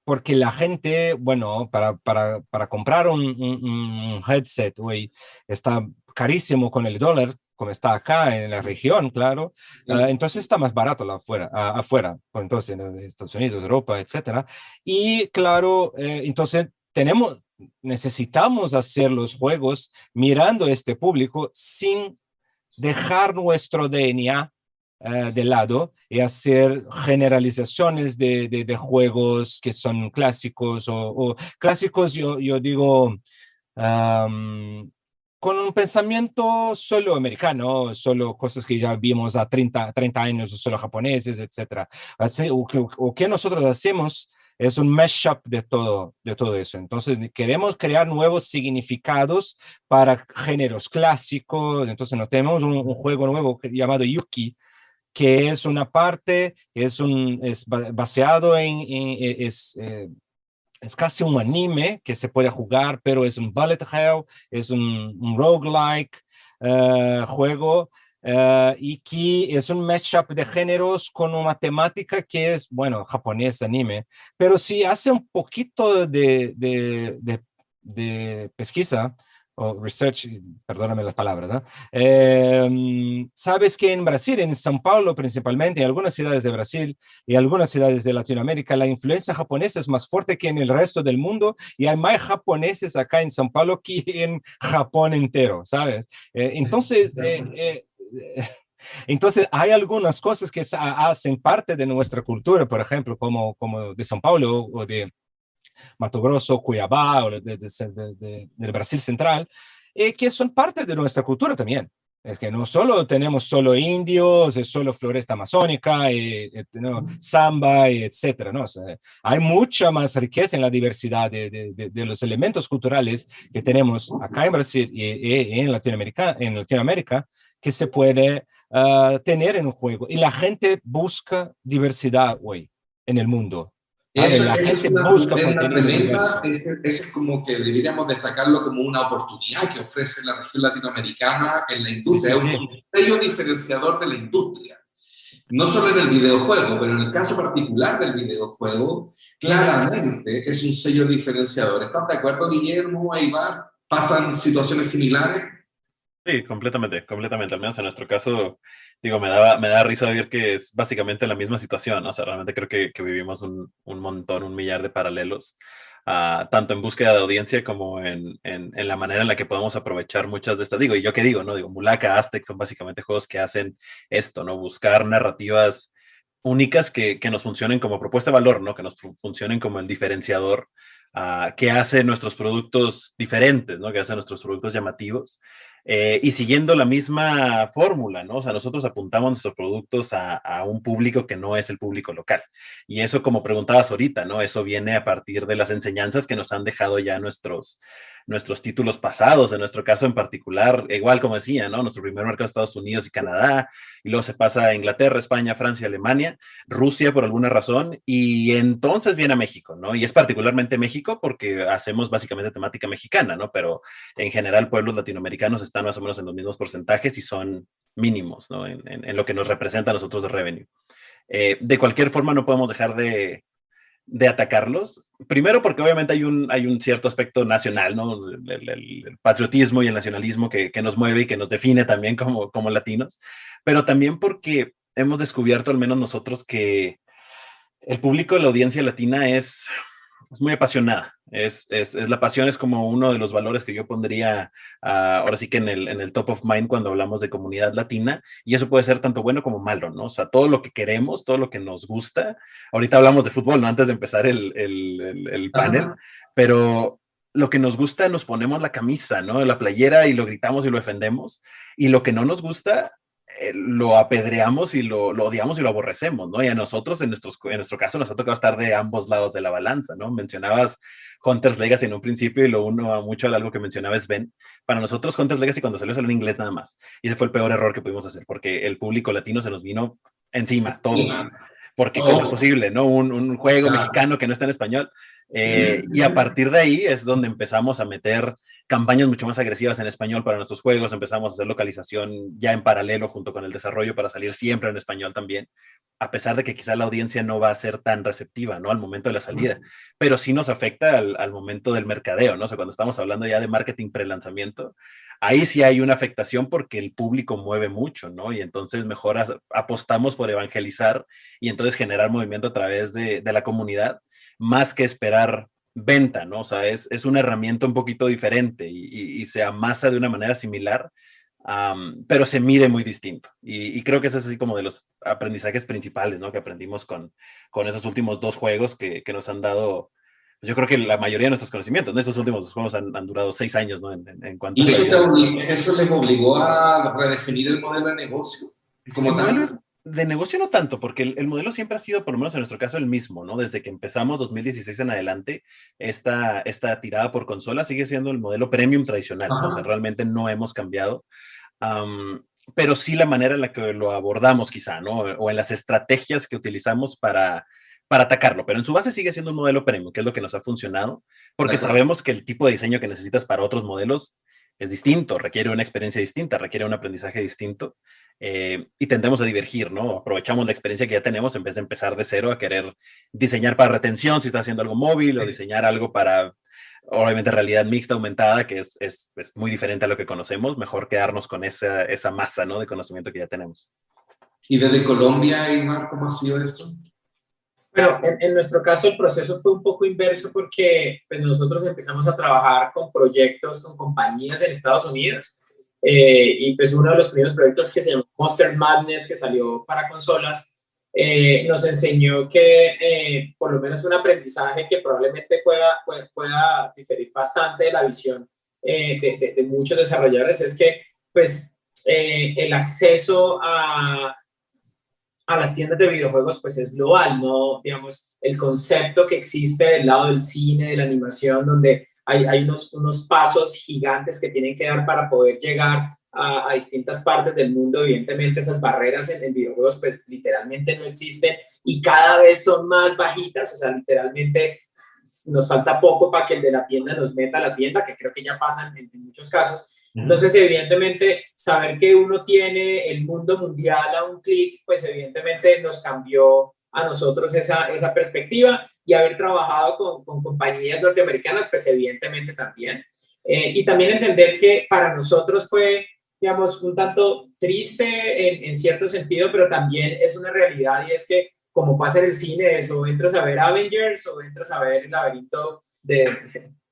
porque la gente, bueno, para comprar un headset hoy está carísimo con el dólar, como está acá en la región, claro. Entonces está más barato afuera, entonces en Estados Unidos, Europa, etcétera. Y claro, entonces necesitamos hacer los juegos mirando este público sin dejar nuestro DNA de lado y hacer generalizaciones de juegos que son clásicos o clásicos, yo digo, con un pensamiento solo americano, solo cosas que ya vimos a 30 años, solo japoneses, etc. O que nosotros hacemos es un mashup de todo eso. Entonces, queremos crear nuevos significados para géneros clásicos. Entonces, nos tenemos un juego nuevo llamado Yuki, que es una parte, es baseado es casi un anime que se puede jugar, pero es un bullet hell, es un roguelike juego, y que es un mashup de géneros con una temática que es, bueno, japonés anime, pero si hace un poquito de pesquisa o research, perdóname las palabras, ¿no? Sabes que en Brasil, en São Paulo principalmente, en algunas ciudades de Brasil y algunas ciudades de Latinoamérica, la influencia japonesa es más fuerte que en el resto del mundo y hay más japoneses acá en São Paulo que en Japón entero, ¿sabes? Entonces, hay algunas cosas que hacen parte de nuestra cultura, por ejemplo, como de São Paulo o de Mato Grosso, Cuiabá, o del Brasil central, que son parte de nuestra cultura también. Es que no solo tenemos solo indios, es solo floresta amazónica, no, samba, etcétera, ¿no? O sea, hay mucha más riqueza en la diversidad de los elementos culturales que tenemos acá en Brasil y en Latinoamérica que se puede tener en un juego. Y la gente busca diversidad hoy en el mundo. Eso, La eso gente busca es una contenido tremenda, diverso. ese es como que deberíamos destacarlo como una oportunidad que ofrece la región latinoamericana en la Sí, industria, sí, es sí. un sello diferenciador de la industria. No solo en el videojuego, pero en el caso particular del videojuego, claramente es un sello diferenciador. ¿Estás de acuerdo, Guillermo? Iván, ¿pasan situaciones similares? Sí, completamente, completamente. Al menos en nuestro caso, digo, me da risa ver que es básicamente la misma situación, ¿no? O sea, realmente creo que vivimos un montón, un millar de paralelos, tanto en búsqueda de audiencia como en la manera en la que podemos aprovechar muchas de estas. Digo, y yo qué digo, ¿no? Digo, Mulaka, Aztec son básicamente juegos que hacen esto, ¿no? Buscar narrativas únicas que nos funcionen como propuesta de valor, ¿no? Que nos funcionen como el diferenciador que hace nuestros productos diferentes, ¿no? Que hace nuestros productos llamativos. Y siguiendo la misma fórmula, ¿no? O sea, nosotros apuntamos nuestros productos a un público que no es el público local. Y eso, como preguntabas ahorita, ¿no? Eso viene a partir de las enseñanzas que nos han dejado ya nuestros títulos pasados, en nuestro caso en particular, igual como decía, ¿no? Nuestro primer mercado es Estados Unidos y Canadá, y luego se pasa a Inglaterra, España, Francia, Alemania, Rusia por alguna razón, y entonces viene a México, ¿no? Y es particularmente México porque hacemos básicamente temática mexicana, ¿no? Pero en general pueblos latinoamericanos están más o menos en los mismos porcentajes y son mínimos, ¿no? En lo que nos representa a nosotros de revenue. De cualquier forma, no podemos dejar de atacarlos. Primero porque obviamente hay un cierto aspecto nacional, ¿no? El patriotismo y el nacionalismo que nos mueve y que nos define también como latinos, pero también porque hemos descubierto, al menos nosotros, que el público de la audiencia latina es muy apasionada. La pasión es como uno de los valores que yo pondría ahora sí que en el top of mind cuando hablamos de comunidad latina, y eso puede ser tanto bueno como malo, ¿no? O sea, todo lo que queremos, todo lo que nos gusta. Ahorita hablamos de fútbol, ¿no? Antes de empezar el panel, pero lo que nos gusta nos ponemos la camisa, ¿no? La playera y lo gritamos y lo defendemos, y lo que no nos gusta lo apedreamos y lo odiamos y lo aborrecemos, ¿no? Y a nosotros, en nuestro caso, nos ha tocado estar de ambos lados de la balanza, ¿no? Mencionabas Hunter's Legacy en un principio y lo uno mucho a algo que mencionaba Sven. Para nosotros, Hunter's Legacy cuando salió en inglés nada más. Y ese fue el peor error que pudimos hacer, porque el público latino se nos vino encima, todos. Porque ¿cómo es posible, no? Un juego mexicano que no está en español. Y a partir de ahí es donde empezamos a meter campañas mucho más agresivas en español para nuestros juegos, empezamos a hacer localización ya en paralelo junto con el desarrollo para salir siempre en español también, a pesar de que quizá la audiencia no va a ser tan receptiva, ¿no? Al momento de la salida, pero sí nos afecta al momento del mercadeo, ¿no? O sea, cuando estamos hablando ya de marketing pre-lanzamiento, ahí sí hay una afectación porque el público mueve mucho, ¿no? Y entonces mejor apostamos por evangelizar y entonces generar movimiento a través de la comunidad, más que esperar venta, ¿no? O sea, es una herramienta un poquito diferente y se amasa de una manera similar, pero se mide muy distinto. Y creo que ese es así como de los aprendizajes principales, ¿no? Que aprendimos con esos últimos dos juegos que nos han dado yo creo que la mayoría de nuestros conocimientos, ¿no? Estos últimos dos juegos han durado 6 años, ¿no? En cuanto ¿Y a eso les obligó a redefinir el modelo de negocio como el tal? modelo de negocio no tanto, porque el modelo siempre ha sido, por lo menos en nuestro caso, el mismo, ¿no? Desde que empezamos 2016 en adelante, esta tirada por consola sigue siendo el modelo premium tradicional, ¿no? O sea, realmente no hemos cambiado. Pero sí la manera en la que lo abordamos quizá, ¿no? O en las estrategias que utilizamos para atacarlo, pero en su base sigue siendo un modelo premium, que es lo que nos ha funcionado, porque sabemos que el tipo de diseño que necesitas para otros modelos es distinto, requiere una experiencia distinta, requiere un aprendizaje distinto, y tendemos a divergir, ¿no? Aprovechamos la experiencia que ya tenemos en vez de empezar de cero a querer diseñar para retención si estás haciendo algo móvil o diseñar algo para, obviamente, realidad mixta aumentada, que es muy diferente a lo que conocemos. Mejor quedarnos con esa masa, ¿no? De conocimiento que ya tenemos. ¿Y desde Colombia, Aymar, cómo ha sido esto? Bueno, en nuestro caso el proceso fue un poco inverso porque pues, nosotros empezamos a trabajar con proyectos, con compañías en Estados Unidos, y pues uno de los primeros proyectos que se llamó Monster Madness, que salió para consolas, nos enseñó que por lo menos un aprendizaje que probablemente pueda diferir bastante de la visión de muchos desarrolladores, es que pues el acceso a las tiendas de videojuegos pues es global, ¿no? Digamos, el concepto que existe del lado del cine, de la animación, donde hay unos pasos gigantes que tienen que dar para poder llegar a distintas partes del mundo. Evidentemente esas barreras en videojuegos pues literalmente no existen y cada vez son más bajitas, o sea, literalmente nos falta poco para que el de la tienda nos meta a la tienda, que creo que ya pasan en muchos casos. Entonces, evidentemente, saber que uno tiene el mundo mundial a un clic, pues evidentemente nos cambió a nosotros esa perspectiva, y haber trabajado con compañías norteamericanas, pues evidentemente también. Y también entender que para nosotros fue, digamos, un tanto triste en cierto sentido, pero también es una realidad, y es que como pasa en el cine, eso, entras a ver Avengers o entras a ver el laberinto de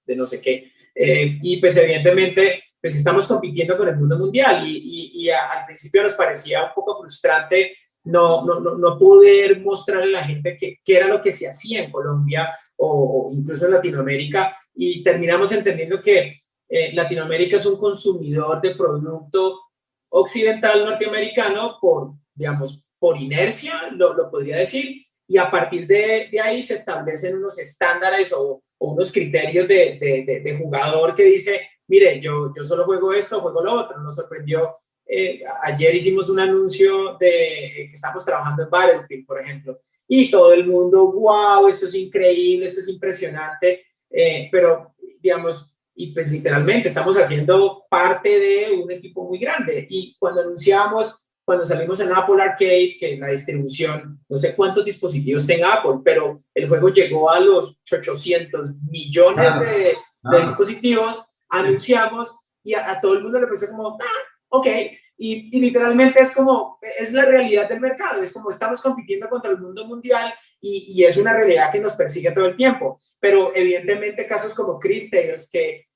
no sé qué. Y pues evidentemente pues estamos compitiendo con el mundo mundial y al principio nos parecía un poco frustrante no poder mostrarle a la gente qué era lo que se hacía en Colombia o incluso en Latinoamérica, y terminamos entendiendo que Latinoamérica es un consumidor de producto occidental norteamericano digamos, por inercia, lo podría decir, y a partir de ahí se establecen unos estándares o unos criterios de jugador que dice, mire, yo solo juego esto, juego lo otro. Nos sorprendió, ayer hicimos un anuncio que estamos trabajando en Battlefield, por ejemplo, y todo el mundo, wow, esto es increíble, esto es impresionante, pero digamos, y pues literalmente estamos haciendo parte de un equipo muy grande, y cuando salimos en Apple Arcade, que la distribución, no sé cuántos dispositivos tenga Apple, pero el juego llegó a los 800 millones de dispositivos, anunciamos, y a todo el mundo le pareció como, ok, y literalmente es la realidad del mercado, es como estamos compitiendo contra el mundo mundial, y es una realidad que nos persigue todo el tiempo. Pero evidentemente casos como Chris Tales, que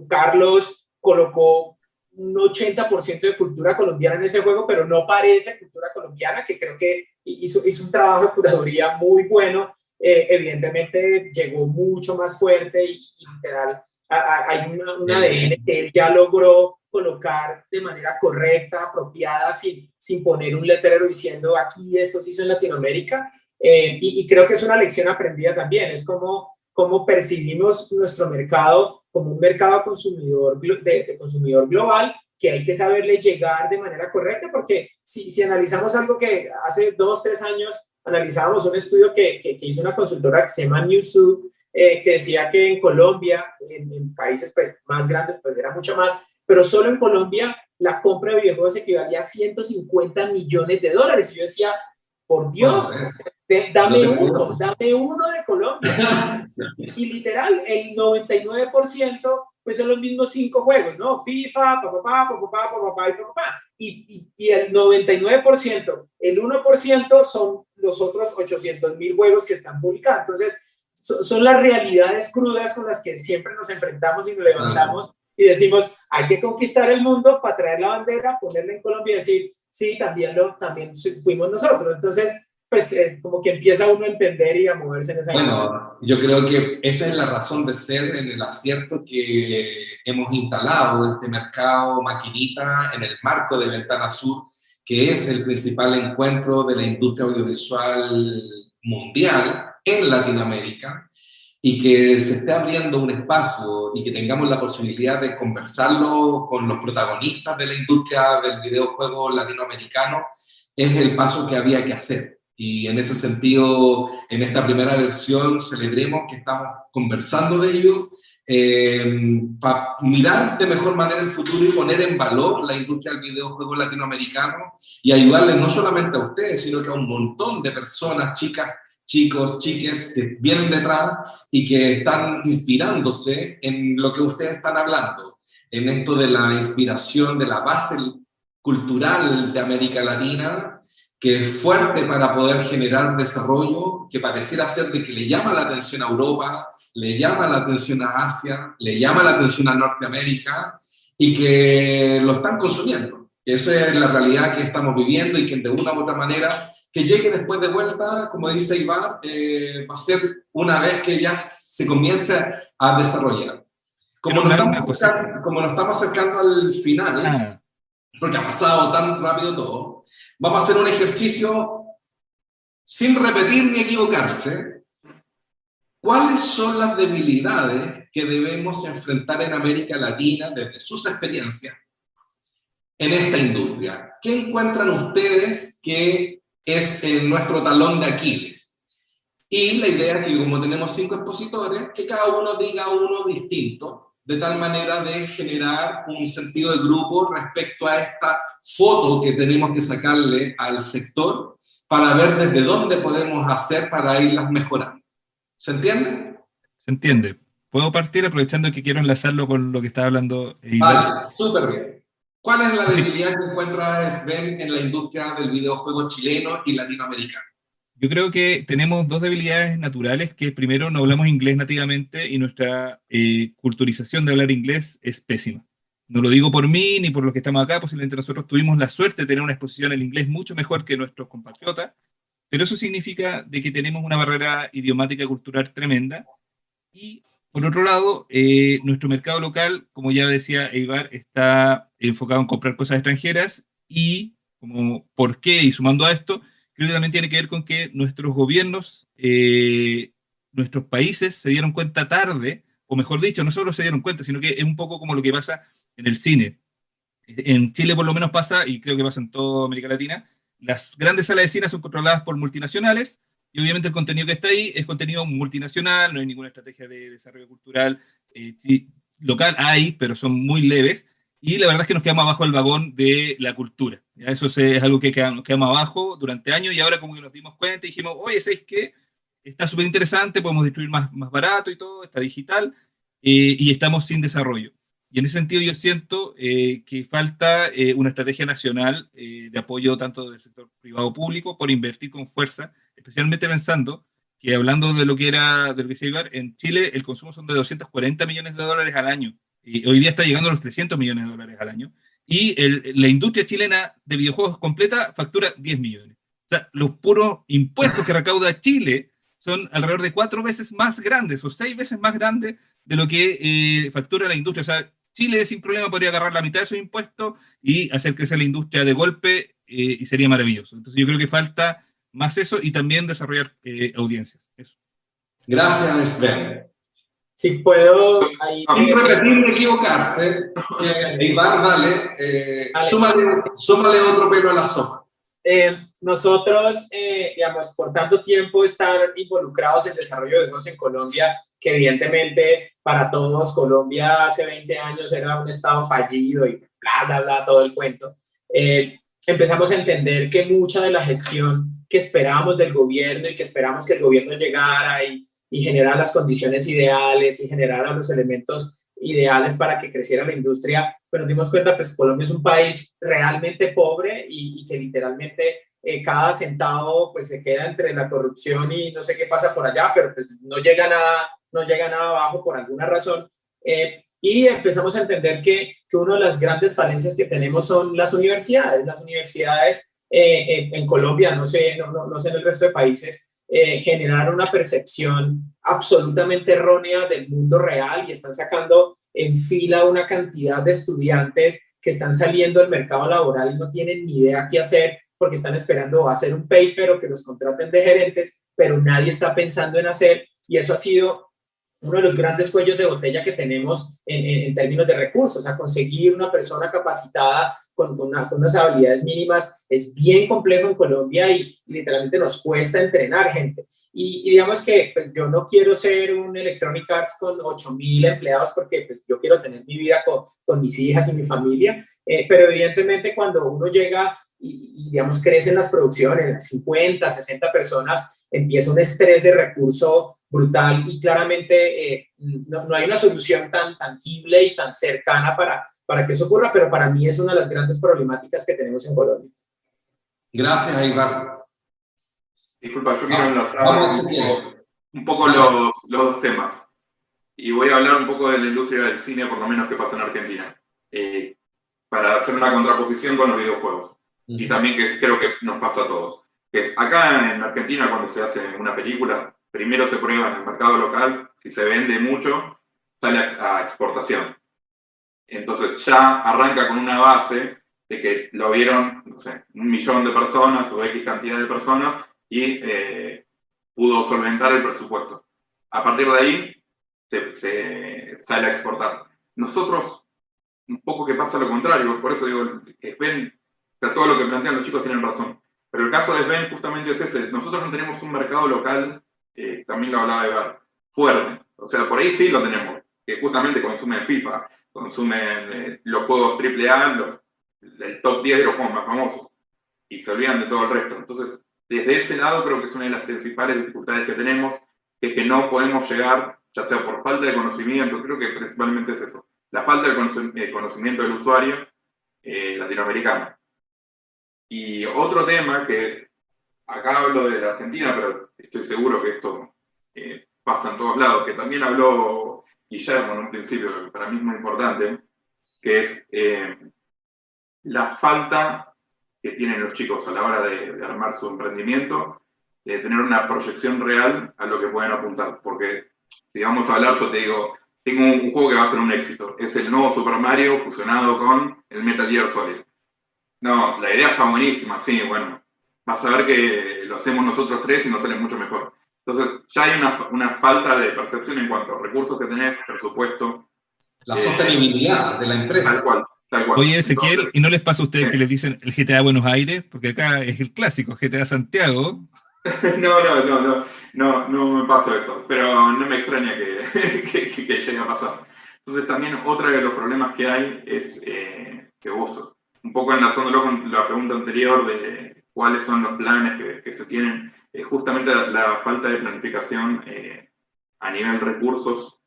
Carlos colocó un 80% de cultura colombiana en ese juego, pero no parece cultura colombiana, que creo que hizo un trabajo de curaduría muy bueno. Evidentemente llegó mucho más fuerte y literal, hay un ADN que él ya logró colocar de manera correcta, apropiada, sin poner un letrero diciendo aquí esto se hizo en Latinoamérica, y creo que es una lección aprendida también, es como percibimos nuestro mercado como un mercado consumidor de consumidor global, que hay que saberle llegar de manera correcta, porque si analizamos algo que hace 2-3 años analizábamos un estudio que hizo una consultora que se llama Newzoo, que decía que en Colombia, en países pues, más grandes, pues era mucho más, pero solo en Colombia la compra de videojuegos equivalía a $150 millones. Y yo decía, por Dios, dame uno de Colombia. Y literal, el 99% pues son los mismos 5 juegos, ¿no? FIFA, y el 99%, el 1% son los otros 800,000 juegos que están publicados. Entonces, son las realidades crudas con las que siempre nos enfrentamos y nos levantamos y decimos, hay que conquistar el mundo para traer la bandera, ponerla en Colombia y decir, sí, también fuimos nosotros. Entonces, pues como que empieza uno a entender y a moverse en esa industria. Bueno, yo creo que esa es la razón de ser en el acierto que hemos instalado este mercado maquinita en el marco de Ventana Sur, que es el principal encuentro de la industria audiovisual mundial en Latinoamérica, y que se esté abriendo un espacio y que tengamos la posibilidad de conversarlo con los protagonistas de la industria del videojuego latinoamericano, es el paso que había que hacer. Y en ese sentido, en esta primera versión, celebremos que estamos conversando de ello, para mirar de mejor manera el futuro y poner en valor la industria del videojuego latinoamericano y ayudarles no solamente a ustedes, sino que a un montón de personas, chicas, chicos, chiques que vienen detrás y que están inspirándose en lo que ustedes están hablando, en esto de la inspiración de la base cultural de América Latina, que es fuerte para poder generar desarrollo, que pareciera ser de que le llama la atención a Europa, le llama la atención a Asia, le llama la atención a Norteamérica, y que lo están consumiendo. Esa es la realidad que estamos viviendo, y que de una u otra manera, que llegue después de vuelta, como dice Ibar, va a ser una vez que ya se comience a desarrollar. Como nos estamos acercando al final, porque ha pasado tan rápido todo, vamos a hacer un ejercicio sin repetir ni equivocarse. ¿Cuáles son las debilidades que debemos enfrentar en América Latina desde sus experiencias en esta industria? ¿Qué encuentran ustedes que es nuestro talón de Aquiles? Y la idea es que, como tenemos 5 expositores, que cada uno diga uno distinto, de tal manera de generar un sentido de grupo respecto a esta foto que tenemos que sacarle al sector para ver desde dónde podemos hacer para irlas mejorando. ¿Se entiende? Se entiende. ¿Puedo partir aprovechando que quiero enlazarlo con lo que estaba hablando Iván? Vale, súper bien. ¿Cuál es la debilidad que encuentra Sven en la industria del videojuego chileno y latinoamericano? Yo creo que tenemos 2 debilidades naturales, que primero no hablamos inglés nativamente y nuestra culturización de hablar inglés es pésima. No lo digo por mí ni por los que estamos acá, posiblemente nosotros tuvimos la suerte de tener una exposición en inglés mucho mejor que nuestros compatriotas, pero eso significa de que tenemos una barrera idiomática y cultural tremenda. Y por otro lado, nuestro mercado local, como ya decía Eibar, está enfocado en comprar cosas extranjeras, y como por qué, y sumando a esto, creo que también tiene que ver con que nuestros gobiernos, nuestros países se dieron cuenta tarde, o mejor dicho, no solo se dieron cuenta, sino que es un poco como lo que pasa en el cine. En Chile por lo menos pasa, y creo que pasa en toda América Latina, las grandes salas de cine son controladas por multinacionales, y obviamente el contenido que está ahí es contenido multinacional, no hay ninguna estrategia de desarrollo cultural local, hay, pero son muy leves, y la verdad es que nos quedamos abajo del vagón de la cultura. ¿Ya? Eso es algo que nos quedamos abajo durante años, y ahora como que nos dimos cuenta y dijimos, oye, ¿sabes qué? Está súper interesante, podemos distribuir más barato y todo, está digital, y estamos sin desarrollo. Y en ese sentido yo siento que falta una estrategia nacional de apoyo tanto del sector privado público por invertir con fuerza, especialmente pensando que, hablando de lo que decía Ibar, en Chile el consumo son de $240 millones al año. Y hoy día está llegando a los $300 millones al año. Y la industria chilena de videojuegos completa factura 10 millones. O sea, los puros impuestos que recauda Chile son alrededor de 4 veces más grandes o 6 veces más grandes de lo que factura la industria. O sea, Chile sin problema podría agarrar la mitad de esos impuestos y hacer crecer la industria de golpe, y sería maravilloso. Entonces yo creo que falta más eso, y también desarrollar audiencias. Eso. Gracias, Sven. Si puedo... ahí sin repetir ni equivocarse, Iván, dale, súmale otro pelo a la sopa. Nosotros, digamos, por tanto tiempo estar involucrados en desarrollo de juegos en Colombia, que evidentemente para todos Colombia hace 20 años era un estado fallido y bla, bla, bla, todo el cuento, empezamos a entender que mucha de la gestión que esperábamos del gobierno y que esperamos que el gobierno llegara y generara las condiciones ideales y generara los elementos ideales para que creciera la industria, pues nos dimos cuenta que pues, Colombia es un país realmente pobre y que literalmente cada centavo pues se queda entre la corrupción y no sé qué pasa por allá, pero pues no llega nada abajo por alguna razón. Y empezamos a entender que una de las grandes falencias que tenemos son las universidades. Las universidades en Colombia, no sé, no sé en el resto de países, generaron una percepción absolutamente errónea del mundo real y están sacando en fila una cantidad de estudiantes que están saliendo al mercado laboral y no tienen ni idea qué hacer porque están esperando hacer un paper o que los contraten de gerentes, pero nadie está pensando en hacer, y eso ha sido uno de los grandes cuellos de botella que tenemos en términos de recursos. O sea, conseguir una persona capacitada con unas habilidades mínimas es bien complejo en Colombia y literalmente nos cuesta entrenar gente. Y digamos que pues, yo no quiero ser un Electronic Arts con 8.000 empleados porque pues, yo quiero tener mi vida con mis hijas y mi familia, pero evidentemente cuando uno llega y digamos crecen las producciones, 50, 60 personas, empieza un estrés de recurso brutal y claramente no hay una solución tan tangible y tan cercana para que eso ocurra, pero para mí es una de las grandes problemáticas que tenemos en Colombia. Gracias, Aivar. Disculpa, yo quiero enlazar un poco los dos temas. Y voy a hablar un poco de la industria del cine, por lo menos que pasa en Argentina, para hacer una contraposición con los videojuegos. Y también que creo que nos pasa a todos. Que acá en Argentina, cuando se hace una película, primero se prueba en el mercado local, si se vende mucho, sale a exportación. Entonces ya arranca con una base de que lo vieron, no sé, 1 millón de personas o X cantidad de personas y pudo solventar el presupuesto. A partir de ahí se sale a exportar. Nosotros, un poco que pasa lo contrario, por eso digo, Sven, o sea, todo lo que plantean los chicos tienen razón. Pero el caso de Sven justamente es ese. Nosotros no tenemos un mercado local, también lo hablaba Evar, fuerte. O sea, por ahí sí lo tenemos, que justamente consumen FIFA, consumen los juegos AAA, el top 10 de los juegos más famosos, y se olvidan de todo el resto. Entonces, desde ese lado creo que es una de las principales dificultades que tenemos, que no podemos llegar, ya sea por falta de conocimiento, creo que principalmente es eso, la falta de conocimiento del usuario latinoamericano. Y otro tema que acá hablo de la Argentina, pero estoy seguro que esto pasa en todos lados, que también habló Guillermo en un principio, que para mí es muy importante, que es la falta que tienen los chicos a la hora de armar su emprendimiento, de tener una proyección real a lo que pueden apuntar. Porque si vamos a hablar, yo te digo, tengo un juego que va a ser un éxito. Es el nuevo Super Mario fusionado con el Metal Gear Solid. No, la idea está buenísima, sí, bueno. Vas a ver que lo hacemos nosotros tres y nos sale mucho mejor. Entonces, ya hay una falta de percepción en cuanto a recursos que tenés, presupuesto. La sostenibilidad de la empresa. Tal cual. Oye, Ezequiel, ¿y no les pasa a ustedes que les dicen el GTA Buenos Aires? Porque acá es el clásico, GTA Santiago. No me pasa eso, pero no me extraña que llegue a pasar. Entonces también otro de los problemas que hay es que vos, un poco enlazándolo con la pregunta anterior de cuáles son los planes que se tienen, justamente la falta de planificación a nivel recursos,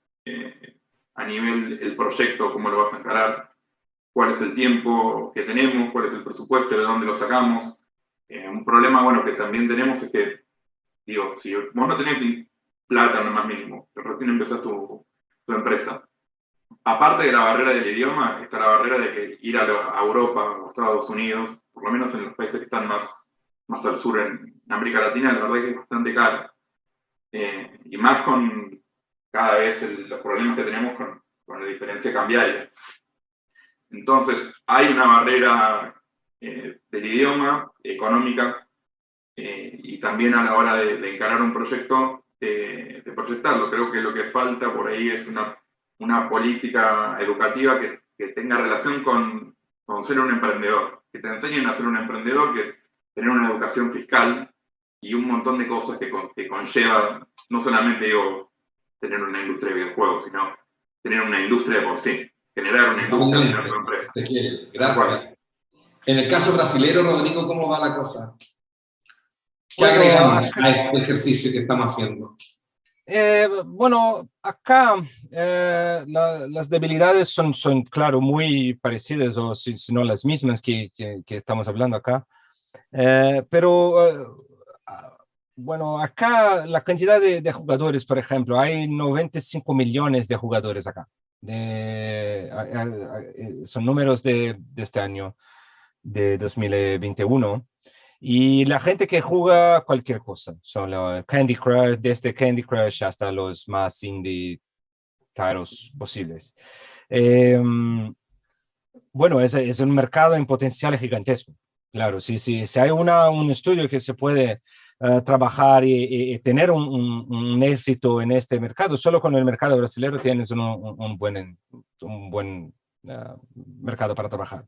a nivel el proyecto, cómo lo vas a encarar, cuál es el tiempo que tenemos, cuál es el presupuesto, de dónde lo sacamos. Un problema, bueno, que también tenemos es que, digo, si vos no tenés plata en lo más mínimo, que recién empezás tu empresa, aparte de la barrera del idioma, está la barrera de que ir a Europa o a Estados Unidos, por lo menos en los países que están más al sur en América Latina, la verdad que es bastante caro. Y más con cada vez los problemas que tenemos con la diferencia cambiaria. Entonces, hay una barrera del idioma, económica, y también a la hora de encarar un proyecto, de proyectarlo. Creo que lo que falta por ahí es una política educativa que tenga relación con ser un emprendedor, que te enseñen a ser un emprendedor, que tener una educación fiscal y un montón de cosas que conlleva, no solamente digo tener una industria de videojuegos, sino tener una industria de por sí, generar una industria de una empresa. Gracias. En el caso brasilero, Rodrigo, ¿cómo va la cosa? ¿Qué agregamos a este ejercicio que estamos haciendo? Bueno, acá las debilidades son, claro, muy parecidas, o si no las mismas que estamos hablando acá. Pero, bueno, acá la cantidad de jugadores, por ejemplo, hay 95 millones de jugadores acá. Son números de este año. de 2021. Y la gente que juega cualquier cosa, solo Candy Crush, desde Candy Crush hasta los más indie titles posibles. Bueno, es un mercado en potencial gigantesco. Claro, si hay un estudio que se puede trabajar y tener un éxito en este mercado, solo con el mercado brasileño tienes un buen mercado para trabajar.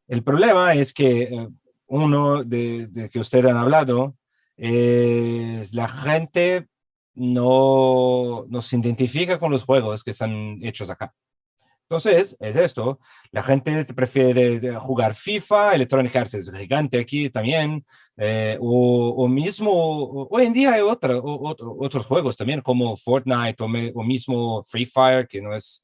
El problema es que uno de que ustedes han hablado es la gente no se identifica con los juegos que están hechos acá. Entonces, es esto, la gente prefiere jugar FIFA, Electronic Arts es gigante aquí también, o mismo, hoy en día hay otros juegos también como Fortnite o mismo Free Fire, que no es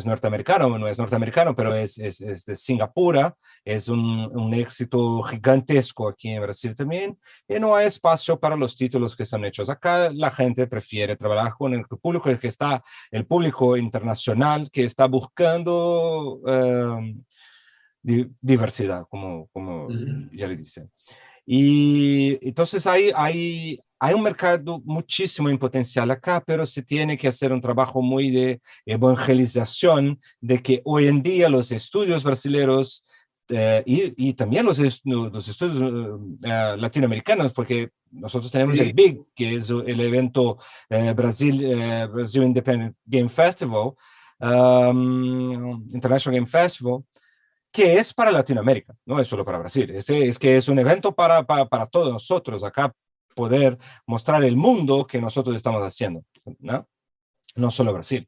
norteamericano, pero es de Singapur, es un éxito gigantesco aquí en Brasil también, y no hay espacio para los títulos que son hechos acá. La gente prefiere trabajar con el público que está, el público internacional que está buscando diversidad, como ya le dice. Y entonces hay un mercado muchísimo en potencial acá, pero se tiene que hacer un trabajo muy de evangelización de que hoy en día los estudios brasileños y también los estudios latinoamericanos, porque nosotros tenemos el BIG, que es el evento Brasil Independent Game Festival, International Game Festival, que es para Latinoamérica, no es solo para Brasil. Es que es un evento para todos nosotros acá poder mostrar el mundo que nosotros estamos haciendo, no solo Brasil.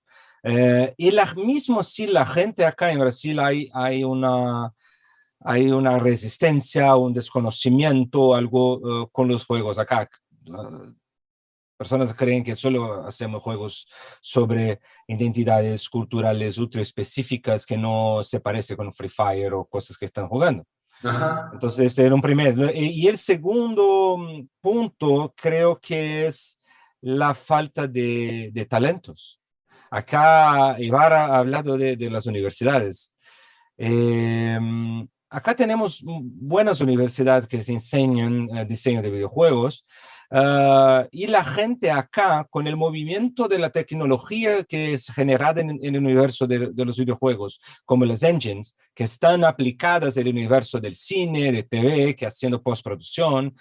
Y mismo si la gente acá en Brasil hay una resistencia, un desconocimiento, algo con los juegos acá. Personas creen que solo hacemos juegos sobre identidades culturales ultra específicas que no se parece con Free Fire o cosas que están jugando. Ajá. Entonces, era un primero. Y el segundo punto creo que es la falta de talentos. Acá Ibarra ha hablado de las universidades. Acá tenemos buenas universidades que se enseñan diseño de videojuegos, y la gente acá, con el movimiento de la tecnología que es generada en el universo de los videojuegos, como las engines, que están aplicadas en el universo del cine, de TV, que haciendo postproducción,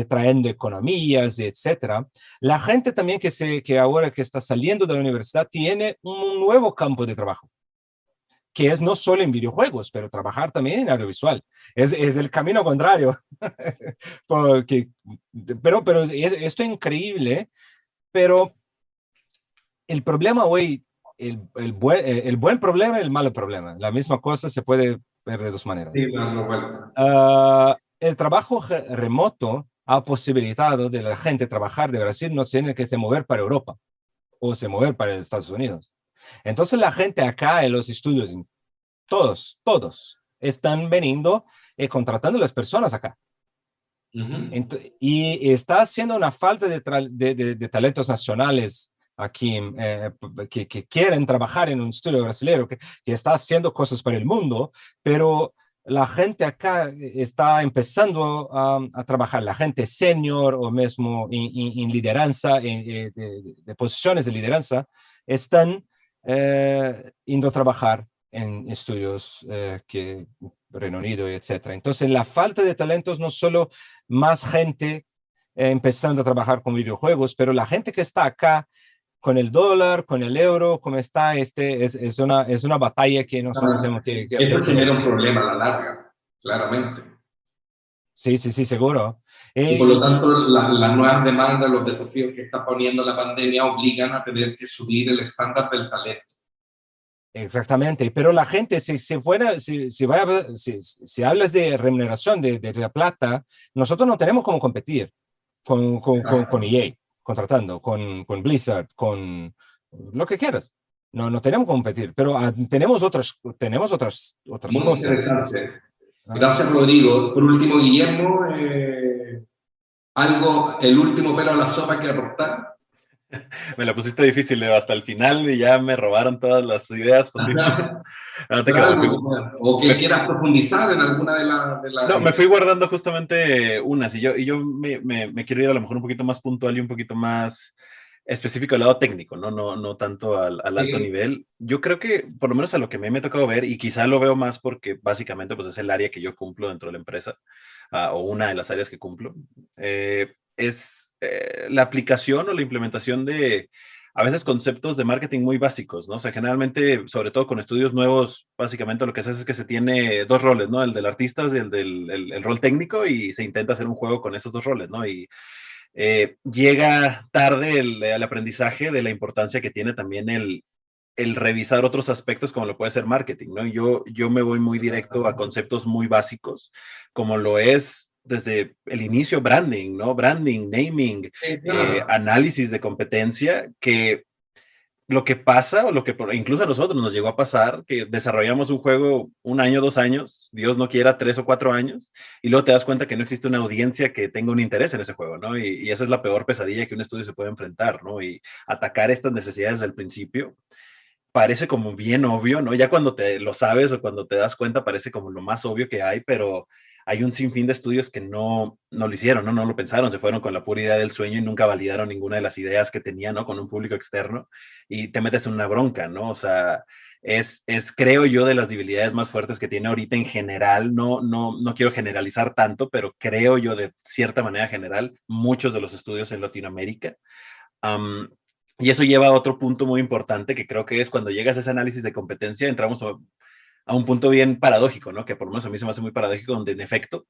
trayendo economías, etcétera. La gente también que ahora que está saliendo de la universidad tiene un nuevo campo de trabajo, que es no solo en videojuegos, pero trabajar también en audiovisual. Es el camino contrario. Pero esto es increíble, pero el problema hoy, el buen problema y el malo problema. La misma cosa se puede ver de dos maneras. Sí, dando vuelta. El trabajo remoto ha posibilitado de la gente trabajar de Brasil, no tiene que se mover para Europa o se mover para Estados Unidos. Entonces la gente acá en los estudios, todos están veniendo contratando a las personas acá. Y está haciendo una falta de talentos nacionales aquí que quieren trabajar en un estudio brasileño que está haciendo cosas para el mundo, pero la gente acá está empezando a trabajar, la gente senior o mismo en lideranza, de posiciones de lideranza, están yendo a trabajar en estudios que Reino Unido, etc. Entonces, la falta de talentos, no solo más gente empezando a trabajar con videojuegos, pero la gente que está acá con el dólar, con el euro, como está, es una batalla que nosotros tenemos que hacer. Eso genera un problema a la larga, claramente. Sí, seguro. Y por lo tanto, las nuevas demandas, los desafíos que está poniendo la pandemia obligan a tener que subir el estándar del talento. Exactamente, pero la gente, si hablas de remuneración de la plata, nosotros no tenemos cómo competir con EA, contratando, con Blizzard, con lo que quieras. No tenemos cómo competir, pero tenemos otras Muy cosas. Interesante. Gracias, Rodrigo. Por último, Guillermo, el último pelo a la sopa que aportar. Me la pusiste difícil, Leo, hasta el final y ya me robaron todas las ideas posibles. Fíjate que O que quieras profundizar en alguna de las no, me ideas. fui guardando justamente unas y yo me quiero ir a lo mejor un poquito más puntual y un poquito más específico al lado técnico, no tanto al alto Sí. nivel. Yo creo que, por lo menos a lo que me ha tocado ver, y quizá lo veo más porque básicamente pues, es el área que yo cumplo dentro de la empresa, o una de las áreas que cumplo, es la aplicación o la implementación de a veces conceptos de marketing muy básicos, ¿no? O sea, generalmente, sobre todo con estudios nuevos, básicamente lo que se hace es que se tiene dos roles, ¿no? El del artista y el del el rol técnico y se intenta hacer un juego con esos dos roles, ¿no? Y llega tarde el aprendizaje de la importancia que tiene también el revisar otros aspectos como lo puede ser marketing, ¿no? Yo me voy muy directo a conceptos muy básicos, como lo es desde el inicio branding, ¿no? Branding, naming, Sí, claro. análisis de competencia, que lo que pasa, o lo que incluso a nosotros nos llegó a pasar, que desarrollamos un juego 1 año, 2 años, Dios no quiera 3 o 4 años, y luego te das cuenta que no existe una audiencia que tenga un interés en ese juego, ¿no? Y esa es la peor pesadilla que un estudio se puede enfrentar, ¿no? Y atacar estas necesidades desde el principio parece como bien obvio, ¿no? Ya cuando te lo sabes o cuando te das cuenta parece como lo más obvio que hay, pero hay un sinfín de estudios que no lo hicieron, ¿no? No lo pensaron, se fueron con la pura idea del sueño y nunca validaron ninguna de las ideas que tenían, ¿no? Con un público externo y te metes en una bronca, ¿no? O sea, creo yo, de las debilidades más fuertes que tiene ahorita en general, no quiero generalizar tanto, pero creo yo de cierta manera general, muchos de los estudios en Latinoamérica. Um, y eso lleva a otro punto muy importante, que creo que es cuando llegas a ese análisis de competencia, entramos a un punto bien paradójico, ¿no? Que por lo menos a mí se me hace muy paradójico, donde en efecto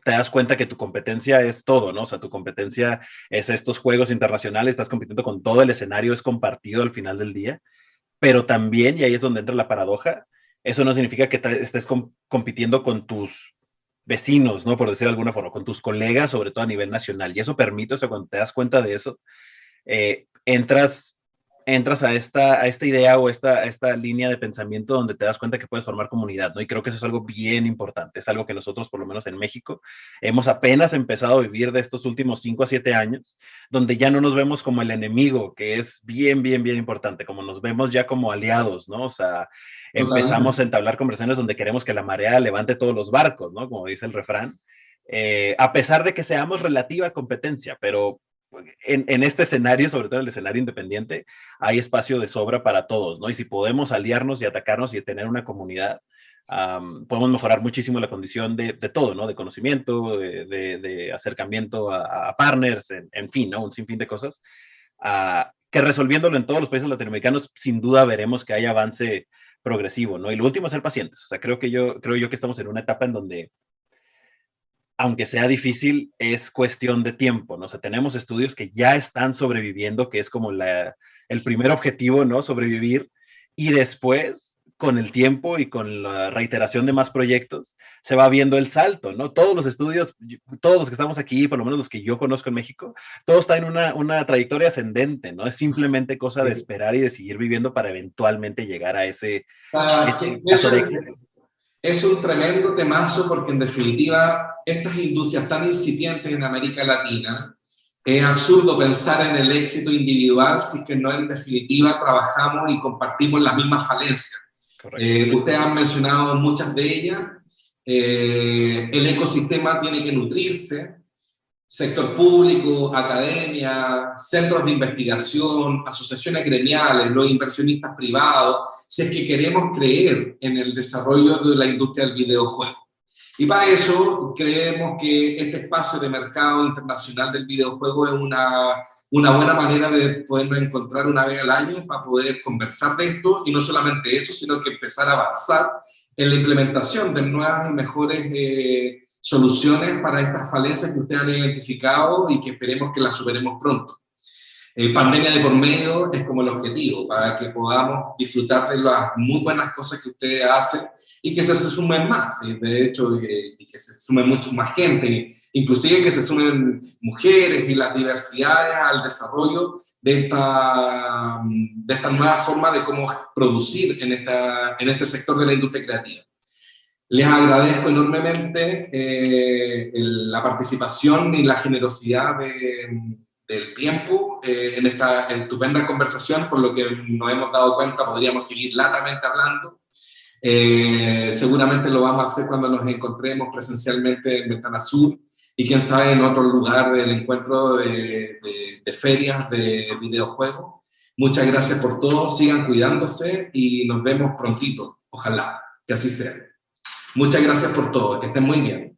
te das cuenta que tu competencia es todo, ¿no? O sea, tu competencia es estos juegos internacionales, estás compitiendo con todo el escenario, es compartido al final del día, pero también, y ahí es donde entra la paradoja, eso no significa que estés compitiendo con tus vecinos, ¿no? Por decir de alguna forma, con tus colegas, sobre todo a nivel nacional. Y eso permite, o sea, cuando te das cuenta de eso, entras a esta idea o a esta línea de pensamiento donde te das cuenta que puedes formar comunidad, ¿no? Y creo que eso es algo bien importante, es algo que nosotros, por lo menos en México, hemos apenas empezado a vivir de estos últimos 5 a 7 años, donde ya no nos vemos como el enemigo, que es bien, bien, bien importante, como nos vemos ya como aliados, ¿no? O sea, empezamos Totalmente. a entablar conversaciones donde queremos que la marea levante todos los barcos, ¿no? Como dice el refrán. A pesar de que seamos relativa competencia, pero en este escenario, sobre todo en el escenario independiente, hay espacio de sobra para todos, ¿no? Y si podemos aliarnos y atacarnos y tener una comunidad, podemos mejorar muchísimo la condición de todo, ¿no? De conocimiento, de acercamiento a partners, en fin, ¿no? Un sinfín de cosas, que resolviéndolo en todos los países latinoamericanos, sin duda veremos que hay avance progresivo, ¿no? Y lo último es ser pacientes. O sea, creo yo que estamos en una etapa en donde aunque sea difícil, es cuestión de tiempo, ¿no? O sea, tenemos estudios que ya están sobreviviendo, que es como el primer objetivo, ¿no? Sobrevivir, y después, con el tiempo y con la reiteración de más proyectos, se va viendo el salto, ¿no? Todos los estudios, todos los que estamos aquí, por lo menos los que yo conozco en México, todos están en una trayectoria ascendente, ¿no? Es simplemente cosa de esperar y de seguir viviendo para eventualmente llegar a ese caso de éxito. Es un tremendo temazo porque en definitiva estas industrias tan incipientes en América Latina, es absurdo pensar en el éxito individual si es que no en definitiva trabajamos y compartimos las mismas falencias. Ustedes han mencionado muchas de ellas. El ecosistema tiene que nutrirse, sector público, academia, centros de investigación, asociaciones gremiales, los inversionistas privados, si es que queremos creer en el desarrollo de la industria del videojuego. Y para eso creemos que este espacio de mercado internacional del videojuego es una buena manera de podernos encontrar una vez al año para poder conversar de esto, y no solamente eso, sino que empezar a avanzar en la implementación de nuevas y mejores soluciones para estas falencias que ustedes han identificado y que esperemos que las superemos pronto. Pandemia de por medio es como el objetivo, para que podamos disfrutar de las muy buenas cosas que ustedes hacen y que se sumen más, de hecho, y que se sume mucho más gente, inclusive que se sumen mujeres y las diversidades al desarrollo de esta nueva forma de cómo producir en este sector de la industria creativa. Les agradezco enormemente la participación y la generosidad del tiempo en esta estupenda conversación, por lo que nos hemos dado cuenta, podríamos seguir latamente hablando. Seguramente lo vamos a hacer cuando nos encontremos presencialmente en Ventana Sur y quién sabe en otro lugar del encuentro de ferias de videojuegos. Muchas gracias por todo, sigan cuidándose y nos vemos prontito, ojalá que así sea. Muchas gracias por todo, que estén muy bien.